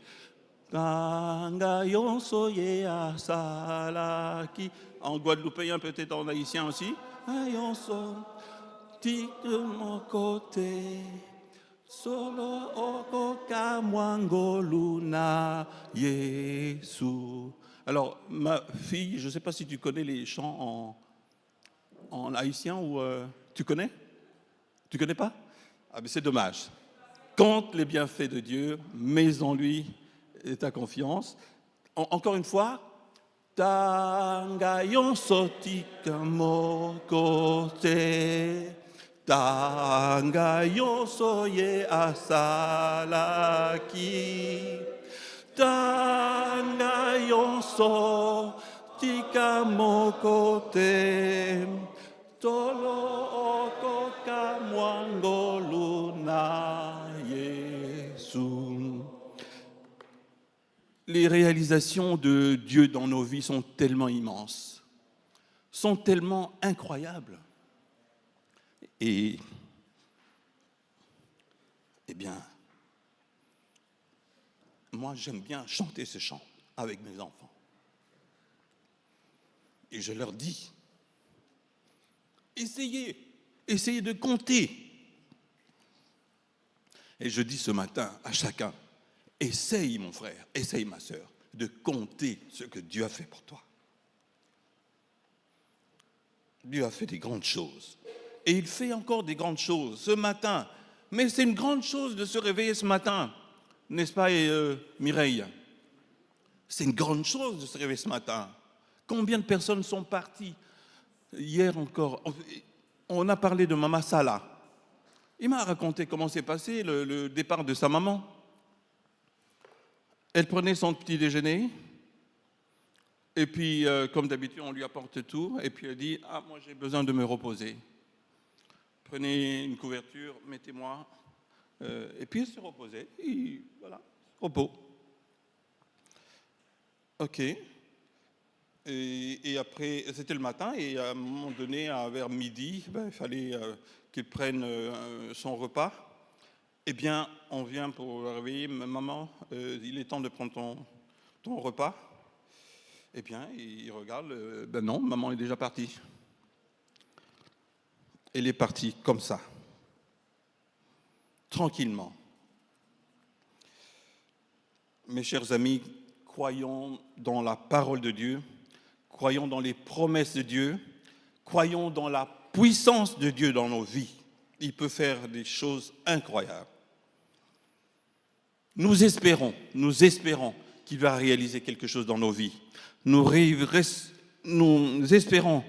F: Tangayon soye asalaki. En guadeloupéen peut-être en haïtien aussi. Tangayon sotika moko te. Solo okoka mwangoluna Yesu. Alors, ma fille, je ne sais pas si tu connais les chants en haïtien ou tu connais? Tu connais pas? Ah mais c'est dommage. Compte les bienfaits de Dieu, mets en lui ta confiance. Encore une fois, Tangayon sotika mokote. Tangayon soye asalaki. Tangayon sotika mokote. Tolo okoka mwangoluna Yesu. Les réalisations de Dieu dans nos vies sont tellement immenses, sont tellement incroyables. Et, eh bien, moi j'aime bien chanter ce chant avec mes enfants. Et je leur dis, essayez de compter. Et je dis ce matin à chacun, essaye mon frère, essaye ma sœur, de compter ce que Dieu a fait pour toi. Dieu a fait des grandes choses. Et il fait encore des grandes choses ce matin. Mais c'est une grande chose de se réveiller ce matin. N'est-ce pas, Mireille? C'est une grande chose de se réveiller ce matin. Combien de personnes sont parties? Hier encore, on a parlé de Maman Salah. Il m'a raconté comment s'est passé le départ de sa maman. Elle prenait son petit déjeuner. Et puis, comme d'habitude, on lui apporte tout. Et puis elle dit, moi j'ai besoin de me reposer. Prenez une couverture, mettez-moi. Et puis elle se reposait. Et voilà, repos. Ok. Et après, c'était le matin. Et à un moment donné, vers midi, il fallait qu'il prenne son repas. Eh bien, on vient pour le réveiller. Maman, il est temps de prendre ton repas. Eh bien, il regarde. Non, maman est déjà partie. Elle est partie comme ça, tranquillement. Mes chers amis, croyons dans la parole de Dieu, croyons dans les promesses de Dieu, croyons dans la puissance de Dieu dans nos vies. Il peut faire des choses incroyables. Nous espérons qu'il va réaliser quelque chose dans nos vies. Nous espérons,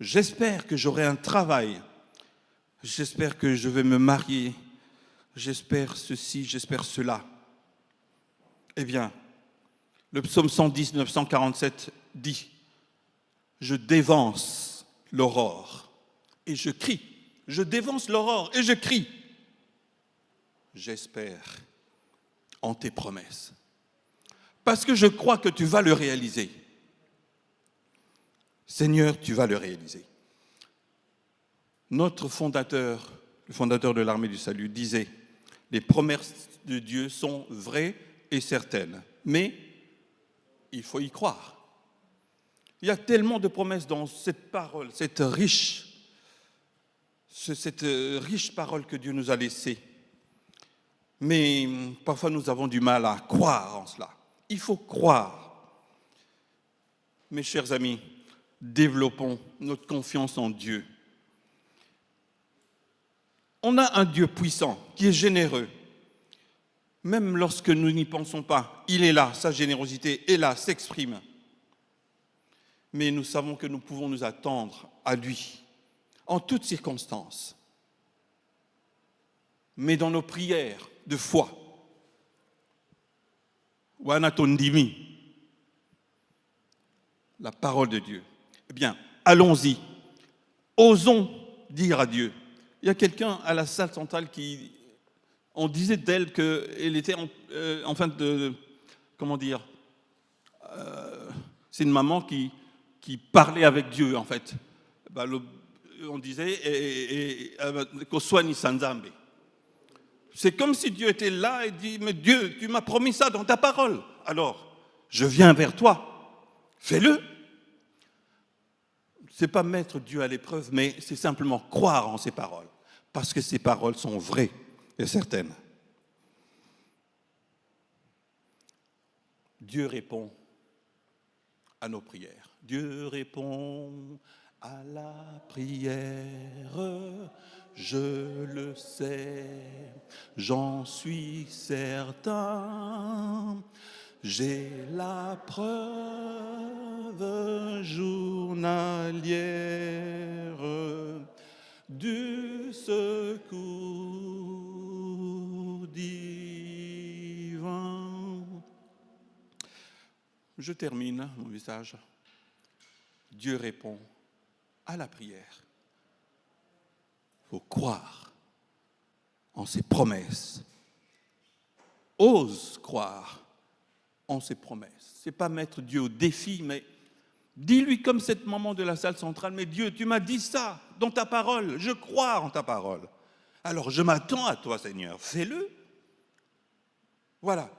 F: j'espère que j'aurai un travail. J'espère que je vais me marier. J'espère ceci, j'espère cela. Eh bien, le psaume 119, 147 dit « Je dévance l'aurore et je crie. Je dévance l'aurore et je crie. J'espère en tes promesses. Parce que je crois que tu vas le réaliser. Seigneur, tu vas le réaliser. » Notre fondateur, le fondateur de l'armée du salut, disait « Les promesses de Dieu sont vraies et certaines, mais il faut y croire. » Il y a tellement de promesses dans cette parole, cette riche parole que Dieu nous a laissée. Mais parfois nous avons du mal à croire en cela. Il faut croire. Mes chers amis, développons notre confiance en Dieu. On a un Dieu puissant qui est généreux. Même lorsque nous n'y pensons pas, il est là, sa générosité est là, s'exprime. Mais nous savons que nous pouvons nous attendre à lui en toutes circonstances. Mais dans nos prières de foi, Wanatondimi, la parole de Dieu, eh bien, allons-y, osons dire à Dieu. Il y a quelqu'un à la salle centrale qui, on disait d'elle qu'elle était en fin de, comment dire, c'est une maman qui parlait avec Dieu en fait. On disait Koswani Sanzambe. C'est comme si Dieu était là et dit, mais Dieu, tu m'as promis ça dans ta parole. Alors, je viens vers toi. Fais-le. Ce n'est pas mettre Dieu à l'épreuve, mais c'est simplement croire en ses paroles. Parce que ses paroles sont vraies et certaines. Dieu répond à nos prières. Dieu répond à la prière. Je le sais, j'en suis certain, j'ai la preuve journalière du secours divin. Je termine mon message. Dieu répond à la prière. Il faut croire en ses promesses. Ose croire en ses promesses. Ce n'est pas mettre Dieu au défi, mais dis-lui comme cette maman de la salle centrale, mais Dieu, tu m'as dit ça dans ta parole, je crois en ta parole. Alors je m'attends à toi, Seigneur, fais-le. Voilà,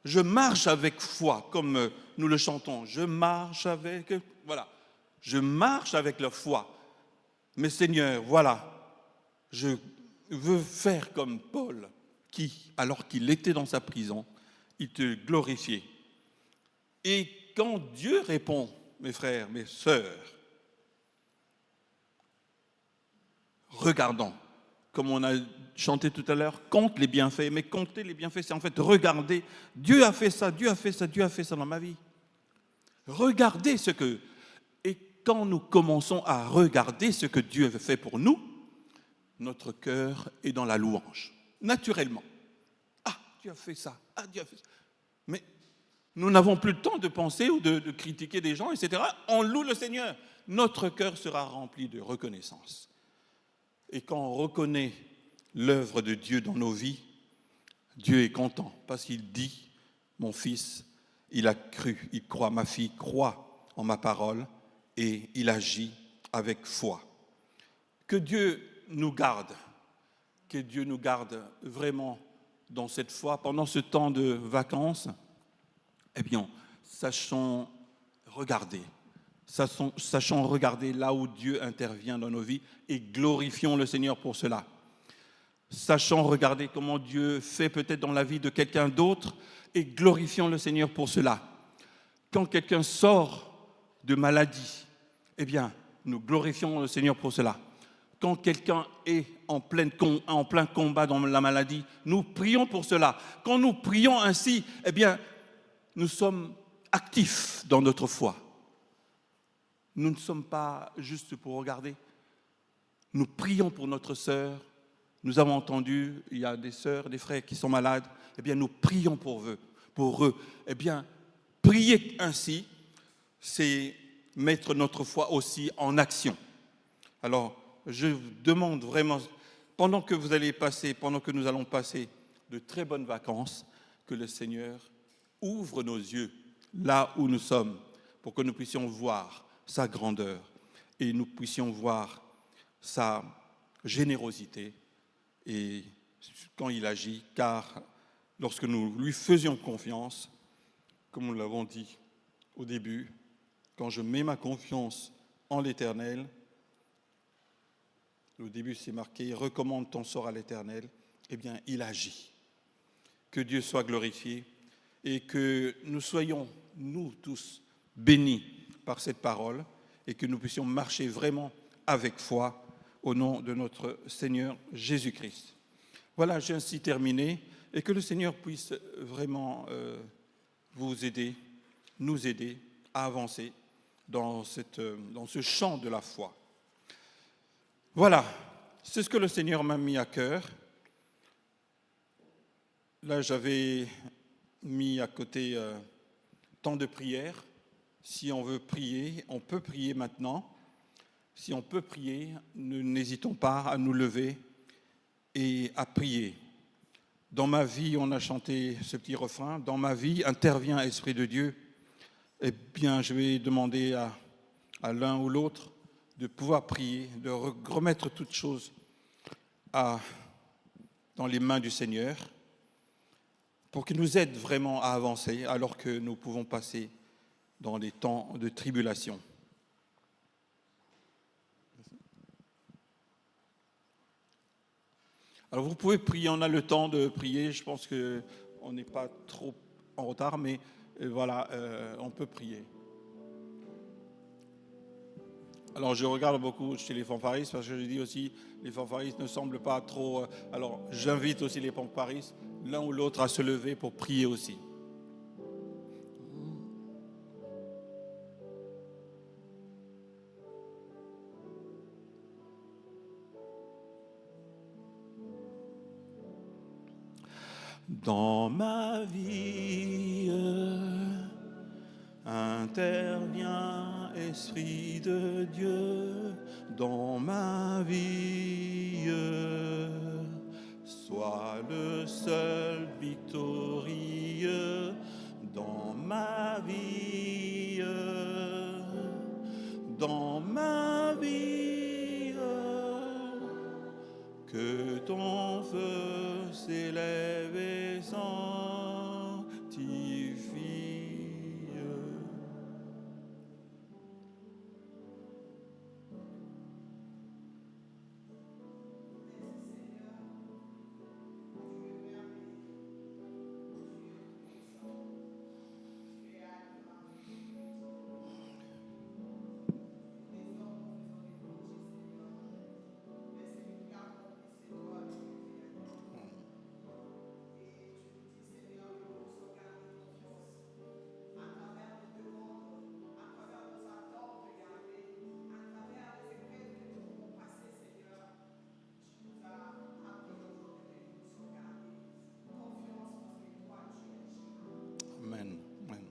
F: je marche avec foi, comme nous le chantons. Je marche avec, voilà, je marche avec la foi. Mais Seigneur, voilà, je veux faire comme Paul, qui, alors qu'il était dans sa prison, il te glorifiait. Et quand Dieu répond, mes frères, mes sœurs, regardons, comme on a chanté tout à l'heure, compte les bienfaits. Mais compter les bienfaits, c'est en fait regarder. Dieu a fait ça, Dieu a fait ça, Dieu a fait ça dans ma vie. Regardez ce que... Et quand nous commençons à regarder ce que Dieu fait pour nous, notre cœur est dans la louange, naturellement. Ah, Dieu a fait ça, ah, Dieu a fait ça. Mais nous n'avons plus le temps de penser ou de critiquer des gens, etc. On loue le Seigneur. Notre cœur sera rempli de reconnaissance. Et quand on reconnaît l'œuvre de Dieu dans nos vies, Dieu est content parce qu'il dit, mon fils, il a cru, il croit, ma fille croit en ma parole et il agit avec foi. Que Dieu nous garde, que Dieu nous garde vraiment dans cette foi. Pendant ce temps de vacances, eh bien, sachons regarder là où Dieu intervient dans nos vies et glorifions le Seigneur pour cela. Sachons regarder comment Dieu fait peut-être dans la vie de quelqu'un d'autre et glorifions le Seigneur pour cela. Quand quelqu'un sort de maladie, eh bien, nous glorifions le Seigneur pour cela. quand quelqu'un est en plein combat dans la maladie, nous prions pour cela. Quand nous prions ainsi, eh bien, nous sommes actifs dans notre foi. Nous ne sommes pas juste pour regarder. Nous prions pour notre sœur. Nous avons entendu, il y a des sœurs, des frères qui sont malades. Eh bien, nous prions pour eux. Eh bien, prier ainsi, c'est mettre notre foi aussi en action. Alors, je vous demande vraiment, pendant que nous allons passer de très bonnes vacances, que le Seigneur ouvre nos yeux là où nous sommes, pour que nous puissions voir sa grandeur et nous puissions voir sa générosité et quand il agit, car lorsque nous lui faisions confiance, comme nous l'avons dit au début, quand je mets ma confiance en l'Éternel, au début c'est marqué « Recommande ton sort à l'Éternel », eh bien il agit. Que Dieu soit glorifié et que nous soyons, nous tous, bénis par cette parole et que nous puissions marcher vraiment avec foi au nom de notre Seigneur Jésus-Christ. Voilà, j'ai ainsi terminé et que le Seigneur puisse vraiment vous aider, nous aider à avancer dans ce champ de la foi. Voilà, c'est ce que le Seigneur m'a mis à cœur. Là, j'avais mis à côté temps de prière. Si on veut prier, on peut prier maintenant. Si on peut prier, n'hésitons pas à nous lever et à prier. Dans ma vie, on a chanté ce petit refrain, dans ma vie, intervient Esprit de Dieu. Eh bien, je vais demander à l'un ou l'autre de pouvoir prier, de remettre toutes choses dans les mains du Seigneur pour qu'il nous aide vraiment à avancer alors que nous pouvons passer dans les temps de tribulation. Alors vous pouvez prier, on a le temps de prier, je pense qu'on n'est pas trop en retard, mais voilà, on peut prier. Alors je regarde beaucoup chez les fanfaristes parce que je dis aussi, les fanfaristes ne semblent pas trop... alors j'invite aussi les fanfaristes, l'un ou l'autre à se lever pour prier aussi. Dans ma vie, intervient Esprit de Dieu. Dans ma vie, sois le seul victorieux. Dans ma vie, que ton feu s'élève et sanctifie. Amen. Amen.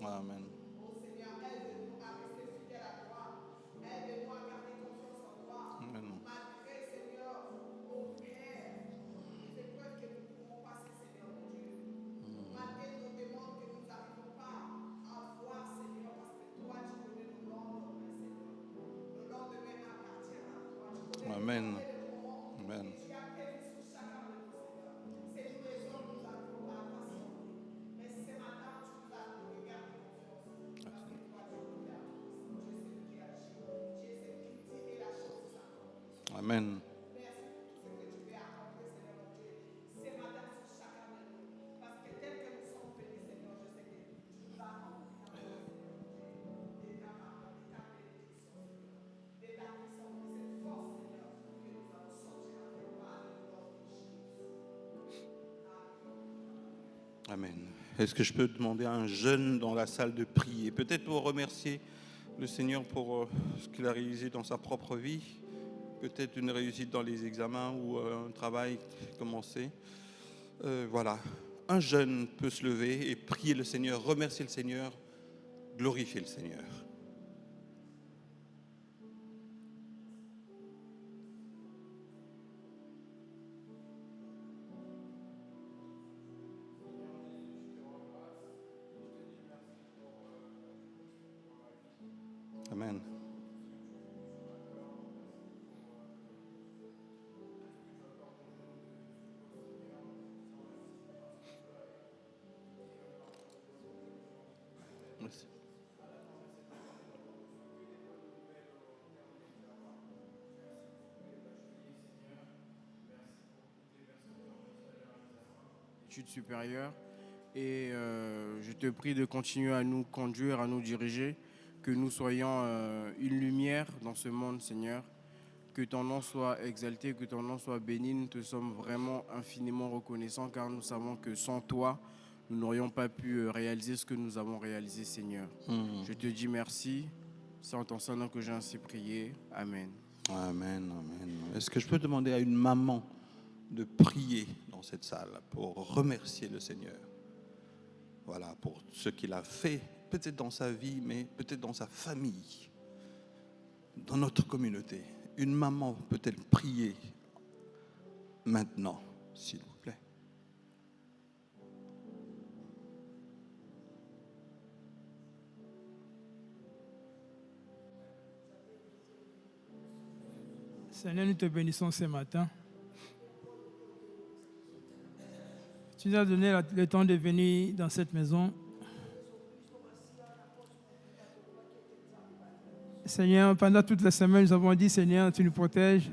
F: Amen.
D: Oh Seigneur, aide-nous à rester fidèles à toi. Aide-nous à garder confiance en toi.
F: Amen.
D: Malgré, Seigneur, oh Père, les épreuves que nous pouvons passer, Seigneur mon Dieu. Malgré nos demandes que nous n'arrivons pas à voir, Seigneur, parce que toi, tu connais nos lendemains, Seigneur. Nos lendemains appartiennent à toi. Tu connais
F: Amen.
D: le moment.
F: Amen.
D: Et tu as prévu sur chacun de nous, Seigneur. C'est nous les hommes, nous n'arrivons pas à patienter. Mais ce matin, tu nous as donné garder confiance. Parce que toi, tu es là. Tu es celui qui agit. Tu es celui qui dit et la chose s'accomplit.
F: Amen. Amen. Est-ce que je peux demander à un jeune dans la salle de prier, peut-être pour remercier le Seigneur pour ce qu'il a réalisé dans sa propre vie, peut-être une réussite dans les examens ou un travail commencé. Voilà, un jeune peut se lever et prier le Seigneur, remercier le Seigneur, glorifier le Seigneur. Amen. Merci.
G: Études supérieures. Et je te prie de continuer à nous conduire, à nous diriger, que nous soyons une lumière dans ce monde, Seigneur. Que ton nom soit exalté, que ton nom soit béni. Nous te sommes vraiment infiniment reconnaissants car nous savons que sans toi, nous n'aurions pas pu réaliser ce que nous avons réalisé, Seigneur. Je te dis merci. C'est en ton Saint-Nom que j'ai ainsi prié. Amen.
F: Amen, amen. Est-ce que je peux demander à une maman de prier dans cette salle pour remercier le Seigneur? Voilà, pour ce qu'il a fait, peut-être dans sa vie, mais peut-être dans sa famille, dans notre communauté. Une maman peut-elle prier maintenant, s'il vous plaît?
B: Seigneur, nous te bénissons ce matin. Tu nous as donné le temps de venir dans cette maison. Seigneur, pendant toute la semaine, nous avons dit, Seigneur, tu nous protèges.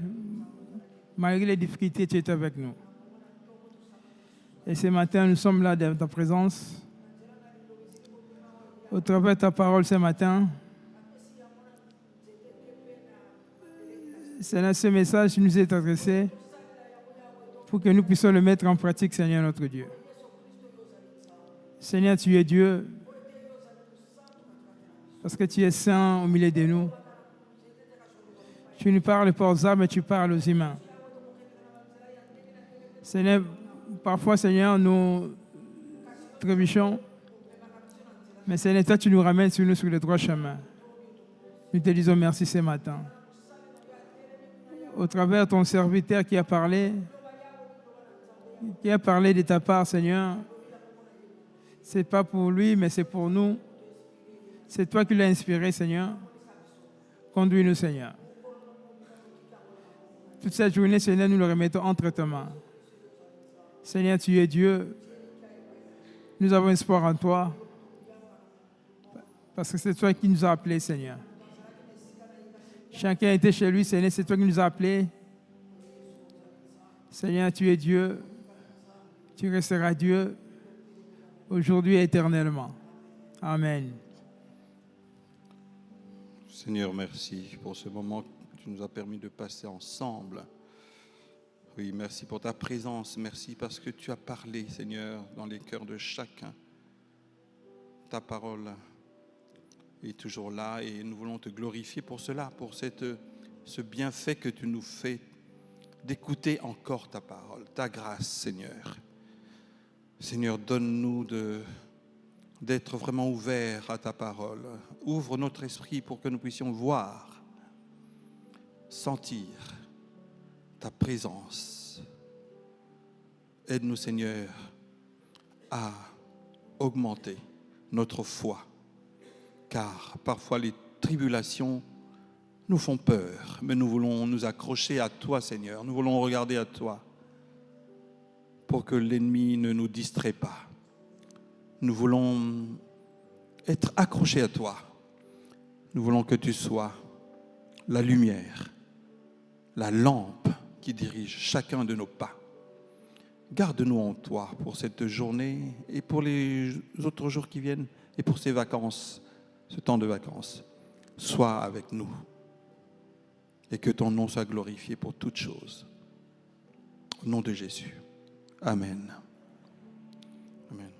B: Malgré les difficultés, tu es avec nous. Et ce matin, nous sommes là dans ta présence. Au travers de ta parole ce matin, Seigneur, ce message nous est adressé pour que nous puissions le mettre en pratique, Seigneur notre Dieu. Seigneur, tu es Dieu parce que tu es saint au milieu de nous. Tu ne parles pas aux âmes, mais tu parles aux humains. Seigneur, parfois, Seigneur, nous trébuchons, mais Seigneur, toi, tu nous ramènes sur le droit chemin. Nous te disons merci ce matin. Au travers de ton serviteur qui a parlé de ta part, Seigneur, ce n'est pas pour lui, mais c'est pour nous. C'est toi qui l'as inspiré, Seigneur. Conduis-nous, Seigneur. Toute cette journée, Seigneur, nous le remettons entre tes mains. Seigneur, tu es Dieu. Nous avons espoir en toi. Parce que c'est toi qui nous as appelés, Seigneur. Chacun était chez lui, Seigneur, c'est toi qui nous as appelés. Seigneur, tu es Dieu. Tu resteras Dieu aujourd'hui et éternellement. Amen.
F: Seigneur, merci pour ce moment que tu nous as permis de passer ensemble. Oui, merci pour ta présence. Merci parce que tu as parlé, Seigneur, dans les cœurs de chacun. Ta parole est toujours là et nous voulons te glorifier pour cela, pour ce bienfait que tu nous fais d'écouter encore ta parole, ta grâce, Seigneur. Seigneur, donne-nous d'être vraiment ouverts à ta parole. Ouvre notre esprit pour que nous puissions voir, sentir ta présence. Aide-nous, Seigneur, à augmenter notre foi, car parfois les tribulations nous font peur, mais nous voulons nous accrocher à toi, Seigneur. Nous voulons regarder à toi pour que l'ennemi ne nous distrait pas. Nous voulons être accrochés à toi. Nous voulons que tu sois la lumière, la lampe qui dirige chacun de nos pas. Garde-nous en toi pour cette journée et pour les autres jours qui viennent et pour ces vacances, ce temps de vacances. Sois avec nous et que ton nom soit glorifié pour toutes choses. Au nom de Jésus. Amen. Amen.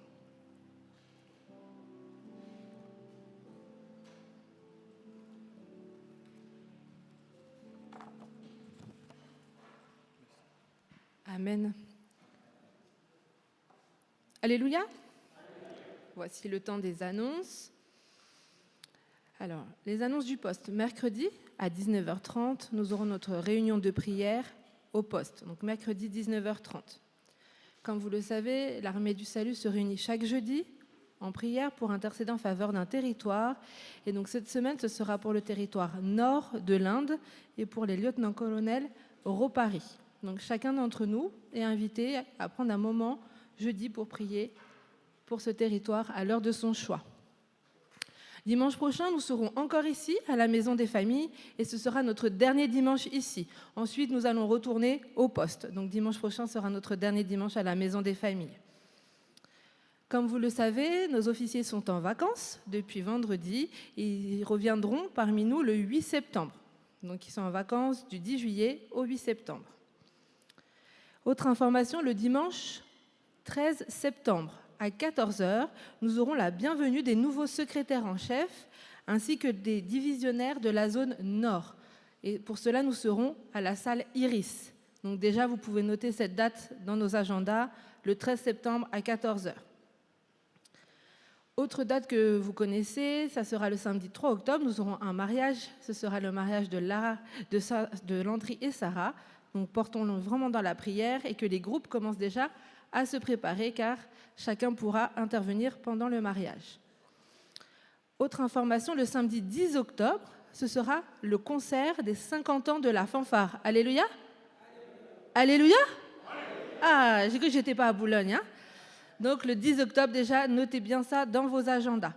H: Amen. Alléluia. Voici le temps des annonces. Alors, les annonces du poste. Mercredi, à 19h30, nous aurons notre réunion de prière au poste. Donc, mercredi, 19h30. Comme vous le savez, l'Armée du Salut se réunit chaque jeudi en prière pour intercéder en faveur d'un territoire. Et donc, cette semaine, ce sera pour le territoire nord de l'Inde et pour les lieutenants-colonels Ropari. Donc, chacun d'entre nous est invité à prendre un moment jeudi pour prier pour ce territoire à l'heure de son choix. Dimanche prochain, nous serons encore ici, à la Maison des Familles, et ce sera notre dernier dimanche ici. Ensuite, nous allons retourner au poste. Donc, dimanche prochain sera notre dernier dimanche à la Maison des Familles. Comme vous le savez, nos officiers sont en vacances depuis vendredi. Ils reviendront parmi nous le 8 septembre. Donc, ils sont en vacances du 10 juillet au 8 septembre. Autre information, le dimanche 13 septembre à 14h, nous aurons la bienvenue des nouveaux secrétaires en chef ainsi que des divisionnaires de la zone nord. Et pour cela, nous serons à la salle Iris. Donc déjà, vous pouvez noter cette date dans nos agendas, le 13 septembre à 14h. Autre date que vous connaissez, ça sera le samedi 3 octobre, nous aurons un mariage. Ce sera le mariage de Landry et Sarah. Donc portons-le vraiment dans la prière et que les groupes commencent déjà à se préparer car chacun pourra intervenir pendant le mariage. Autre information, le samedi 10 octobre, ce sera le concert des 50 ans de la fanfare. Alléluia. Alléluia. Ah, j'ai cru que je n'étais pas à Boulogne. Hein. Donc le 10 octobre déjà, notez bien ça dans vos agendas.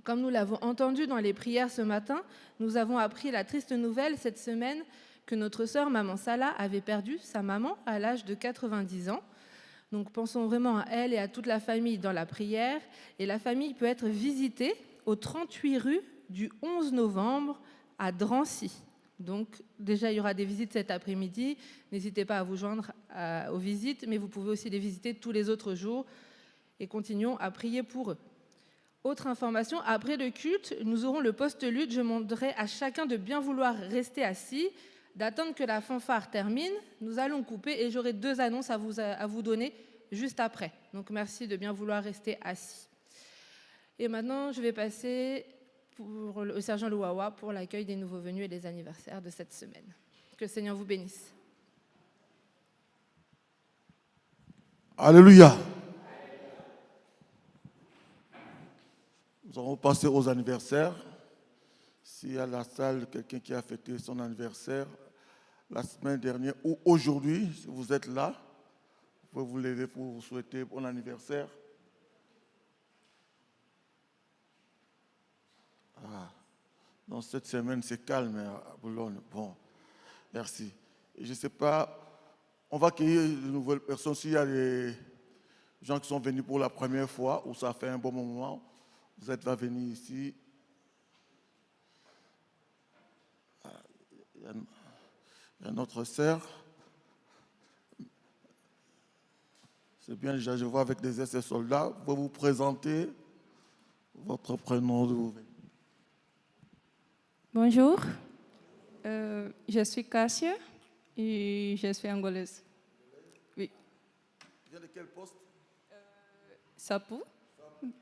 H: Comme nous l'avons entendu dans les prières ce matin, nous avons appris la triste nouvelle cette semaine que notre sœur, maman Salah, avait perdu sa maman à l'âge de 90 ans. Donc pensons vraiment à elle et à toute la famille dans la prière. Et la famille peut être visitée au 38 rue du 11 novembre à Drancy. Donc déjà, il y aura des visites cet après-midi. N'hésitez pas à vous joindre aux visites, mais vous pouvez aussi les visiter tous les autres jours. Et continuons à prier pour eux. Autre information, après le culte, nous aurons le post-lutte. Je demanderai à chacun de bien vouloir rester assis, d'attendre que la fanfare termine. Nous allons couper et j'aurai 2 annonces à vous donner juste après. Donc merci de bien vouloir rester assis. Et maintenant, je vais passer au sergent Louawa pour l'accueil des nouveaux venus et des anniversaires de cette semaine. Que le Seigneur vous bénisse.
I: Alléluia. Nous allons passer aux anniversaires. S'il y a la salle quelqu'un qui a fêté son anniversaire la semaine dernière ou aujourd'hui, si vous êtes là, vous pouvez vous lever pour vous souhaiter bon anniversaire. Dans cette semaine, c'est calme à Boulogne. Bon, merci. Et je ne sais pas, on va accueillir de nouvelles personnes. S'il y a des gens qui sont venus pour la première fois ou ça fait un bon moment, vous êtes venus ici. Il y a notre sœur. C'est bien, déjà, je vois avec des essais soldats. Vous pouvez vous présenter votre prénom de vous.
J: Bonjour, je suis Cassia et je suis angolaise. Oui.
I: Tu viens de quel poste?
J: Sapou.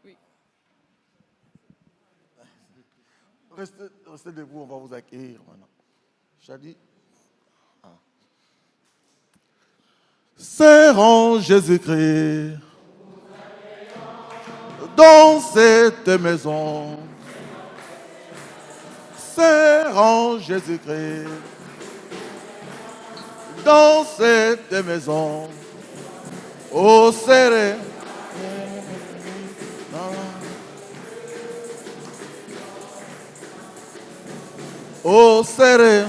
J: Oui.
I: Restez debout, on va vous accueillir maintenant. Chadi. Sœur en Jésus-Christ, dans cette maison, Sœur en Jésus-Christ, dans cette maison, ô Sœur, ô Sœur,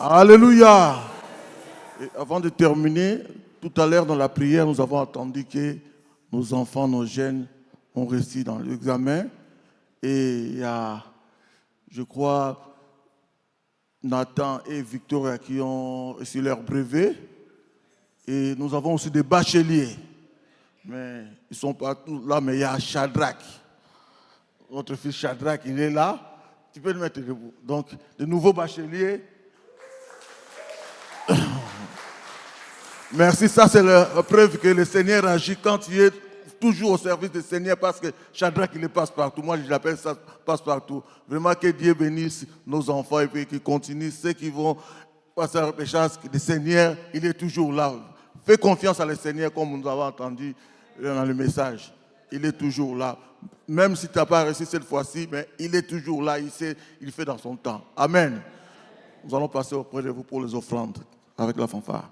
I: Alléluia. Et avant de terminer, tout à l'heure dans la prière, nous avons entendu que nos enfants, nos jeunes ont réussi dans l'examen. Et il y a, je crois, Nathan et Victoria qui ont reçu leur brevet. Et nous avons aussi des bacheliers. Mais ils ne sont pas tous là, mais il y a Shadrach. Notre fils Shadrach, il est là. Tu peux le mettre debout. Donc, de nouveaux bacheliers. Merci, ça c'est la preuve que le Seigneur agit quand il est toujours au service du Seigneur, parce que Shadrach, il est passe-partout. Moi, je l'appelle ça passe-partout. Vraiment que Dieu bénisse nos enfants et puis qu'ils continuent. Ceux qui vont passer à la chasse, le Seigneur, il est toujours là. Fais confiance à le Seigneur, comme nous avons entendu dans le message. Il est toujours là. Même si tu n'as pas réussi cette fois-ci, mais il est toujours là. Il sait, il fait dans son temps. Amen. Nous allons passer auprès de vous pour les offrandes avec la fanfare.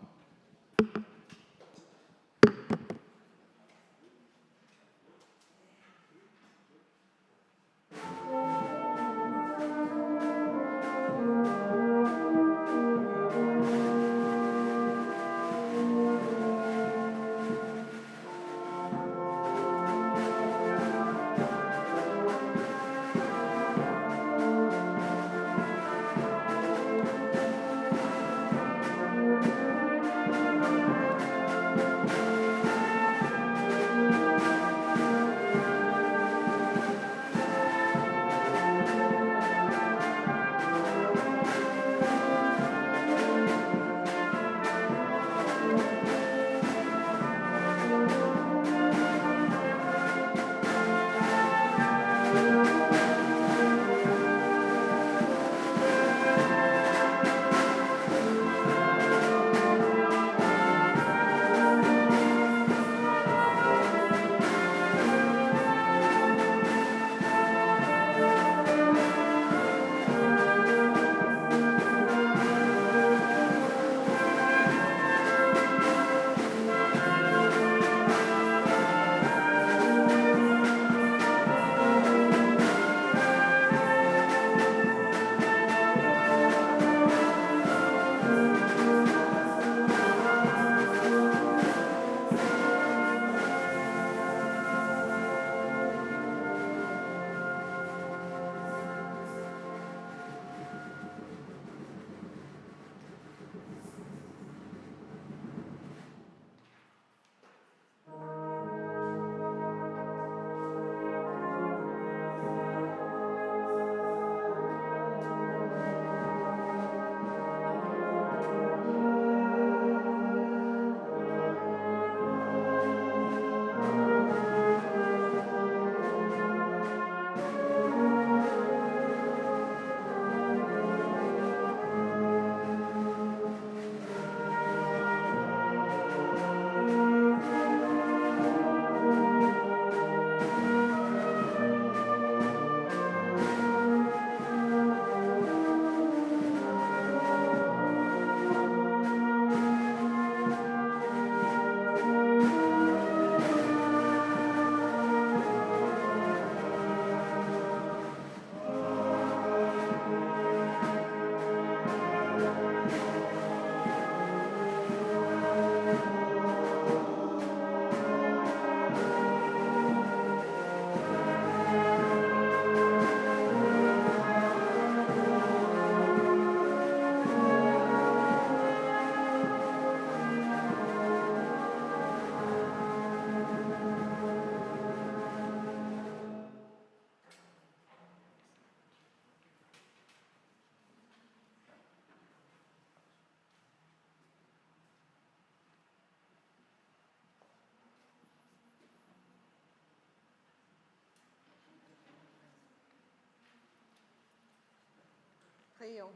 D: Prions.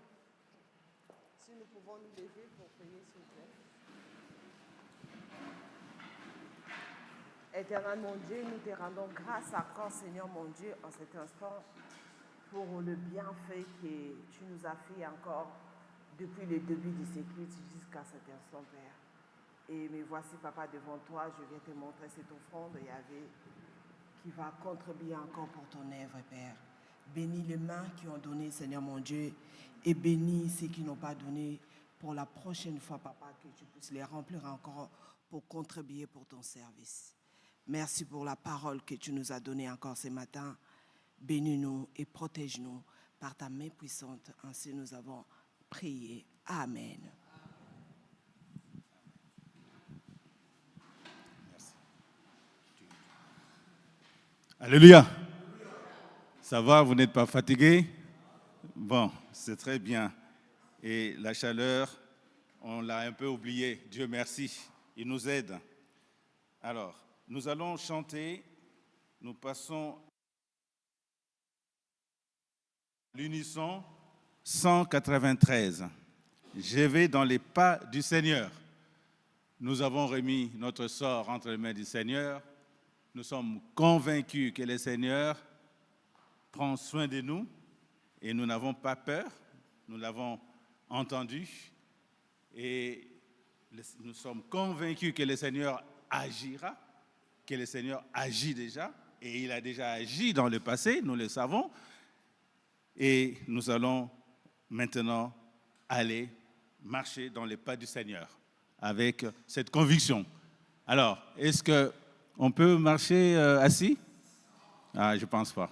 D: Si nous pouvons nous lever pour prier, s'il vous plaît. Éternel mon Dieu, nous te rendons grâce encore, Seigneur mon Dieu, en cet instant, pour le bienfait que tu nous as fait encore depuis le début de ce culte jusqu'à cet instant, Père. Et me voici, Papa, devant toi, je viens te montrer cette offrande, Yahvé, qui va contribuer encore pour ton œuvre, Père. Bénis les mains qui ont donné, Seigneur mon Dieu, et bénis ceux qui n'ont pas donné pour la prochaine fois, papa, que tu puisses les remplir encore pour contribuer pour ton service. Merci pour la parole que tu nous as donnée encore ce matin. Bénis-nous et protège-nous par ta main puissante. Ainsi nous avons prié. Amen.
A: Alléluia. Ça va, vous n'êtes pas fatigué? Bon, c'est très bien. Et la chaleur, on l'a un peu oublié. Dieu merci, il nous aide. Alors, nous allons chanter, nous passons l'unisson 193. Je vais dans les pas du Seigneur. Nous avons remis notre sort entre les mains du Seigneur. Nous sommes convaincus que le Seigneur prend soin de nous et nous n'avons pas peur. Nous l'avons entendu et nous sommes convaincus que le Seigneur agira, que le Seigneur agit déjà et il a déjà agi dans le passé, nous le savons. Et nous allons maintenant aller marcher dans les pas du Seigneur avec cette conviction. Alors, est-ce qu'on peut marcher assis? Ah, je pense pas.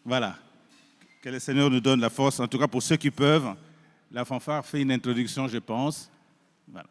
A: Voilà. Que le Seigneur nous donne la force, en tout cas pour ceux qui peuvent. La fanfare fait une introduction, je pense. Voilà.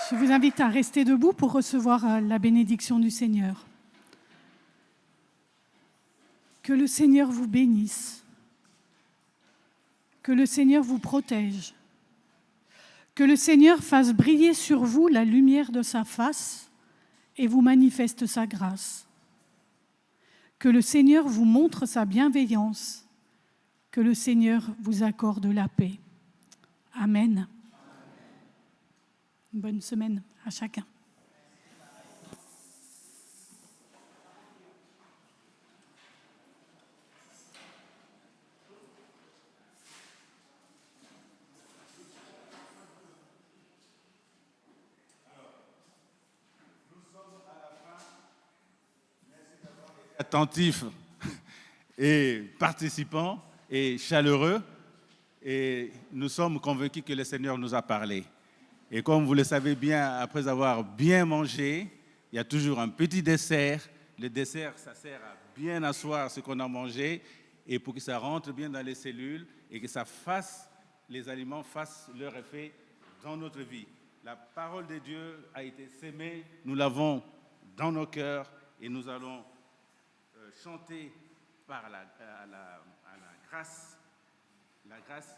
K: Je vous invite à rester debout pour recevoir la bénédiction du Seigneur. Que le Seigneur vous bénisse. Que le Seigneur vous protège. Que le Seigneur fasse briller sur vous la lumière de sa face et vous manifeste sa grâce. Que le Seigneur vous montre sa bienveillance. Que le Seigneur vous accorde la paix. Amen. Bonne semaine à chacun.
A: Attentifs et participants et chaleureux, et nous sommes convaincus que le Seigneur nous a parlé. Et comme vous le savez bien, après avoir bien mangé, il y a toujours un petit dessert. Le dessert, ça sert à bien asseoir ce qu'on a mangé et pour que ça rentre bien dans les cellules et que les aliments fassent leur effet dans notre vie. La parole de Dieu a été sémée, nous l'avons dans nos cœurs et nous allons chanter par la grâce. La grâce,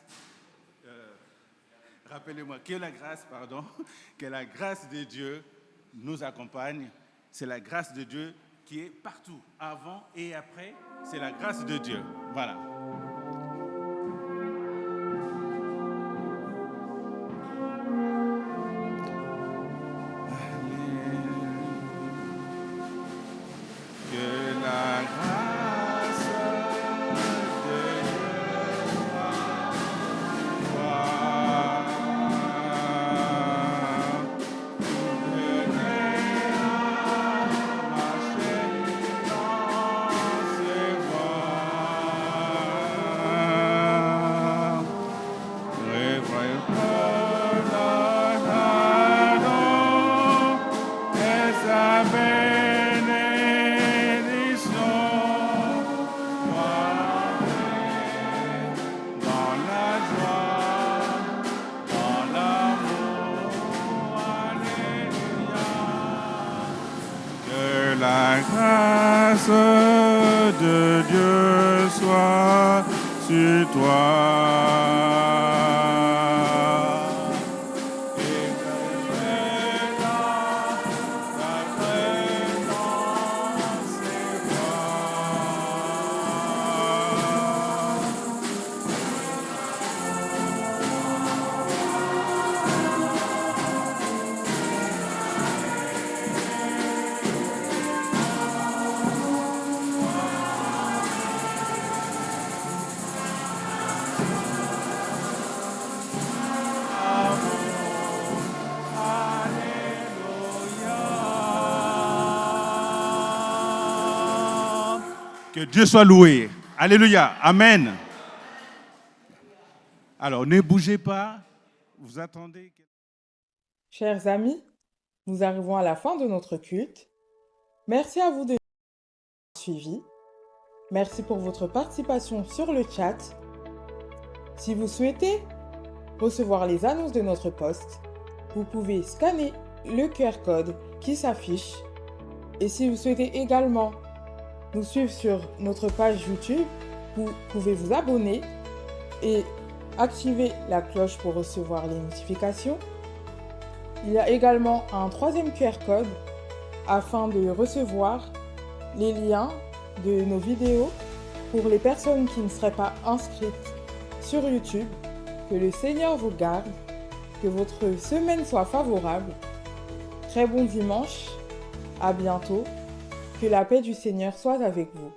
A: rappelez-moi, que la grâce de Dieu nous accompagne. C'est la grâce de Dieu qui est partout, avant et après, c'est la grâce de Dieu. Voilà.
L: La grâce de Dieu soit sur toi.
A: Que Dieu soit loué. Alléluia. Amen. Alors, ne bougez pas. Vous attendez.
M: Chers amis, nous arrivons à la fin de notre culte. Merci à vous de nous avoir suivis. Merci pour votre participation sur le chat. Si vous souhaitez recevoir les annonces de notre poste, vous pouvez scanner le QR code qui s'affiche. Et si vous souhaitez également nous suivre sur notre page YouTube, vous pouvez vous abonner et activer la cloche pour recevoir les notifications. Il y a également un troisième QR code afin de recevoir les liens de nos vidéos pour les personnes qui ne seraient pas inscrites sur YouTube. Que le Seigneur vous garde, que votre semaine soit favorable. Très bon dimanche, à bientôt. Que la paix du Seigneur soit avec vous.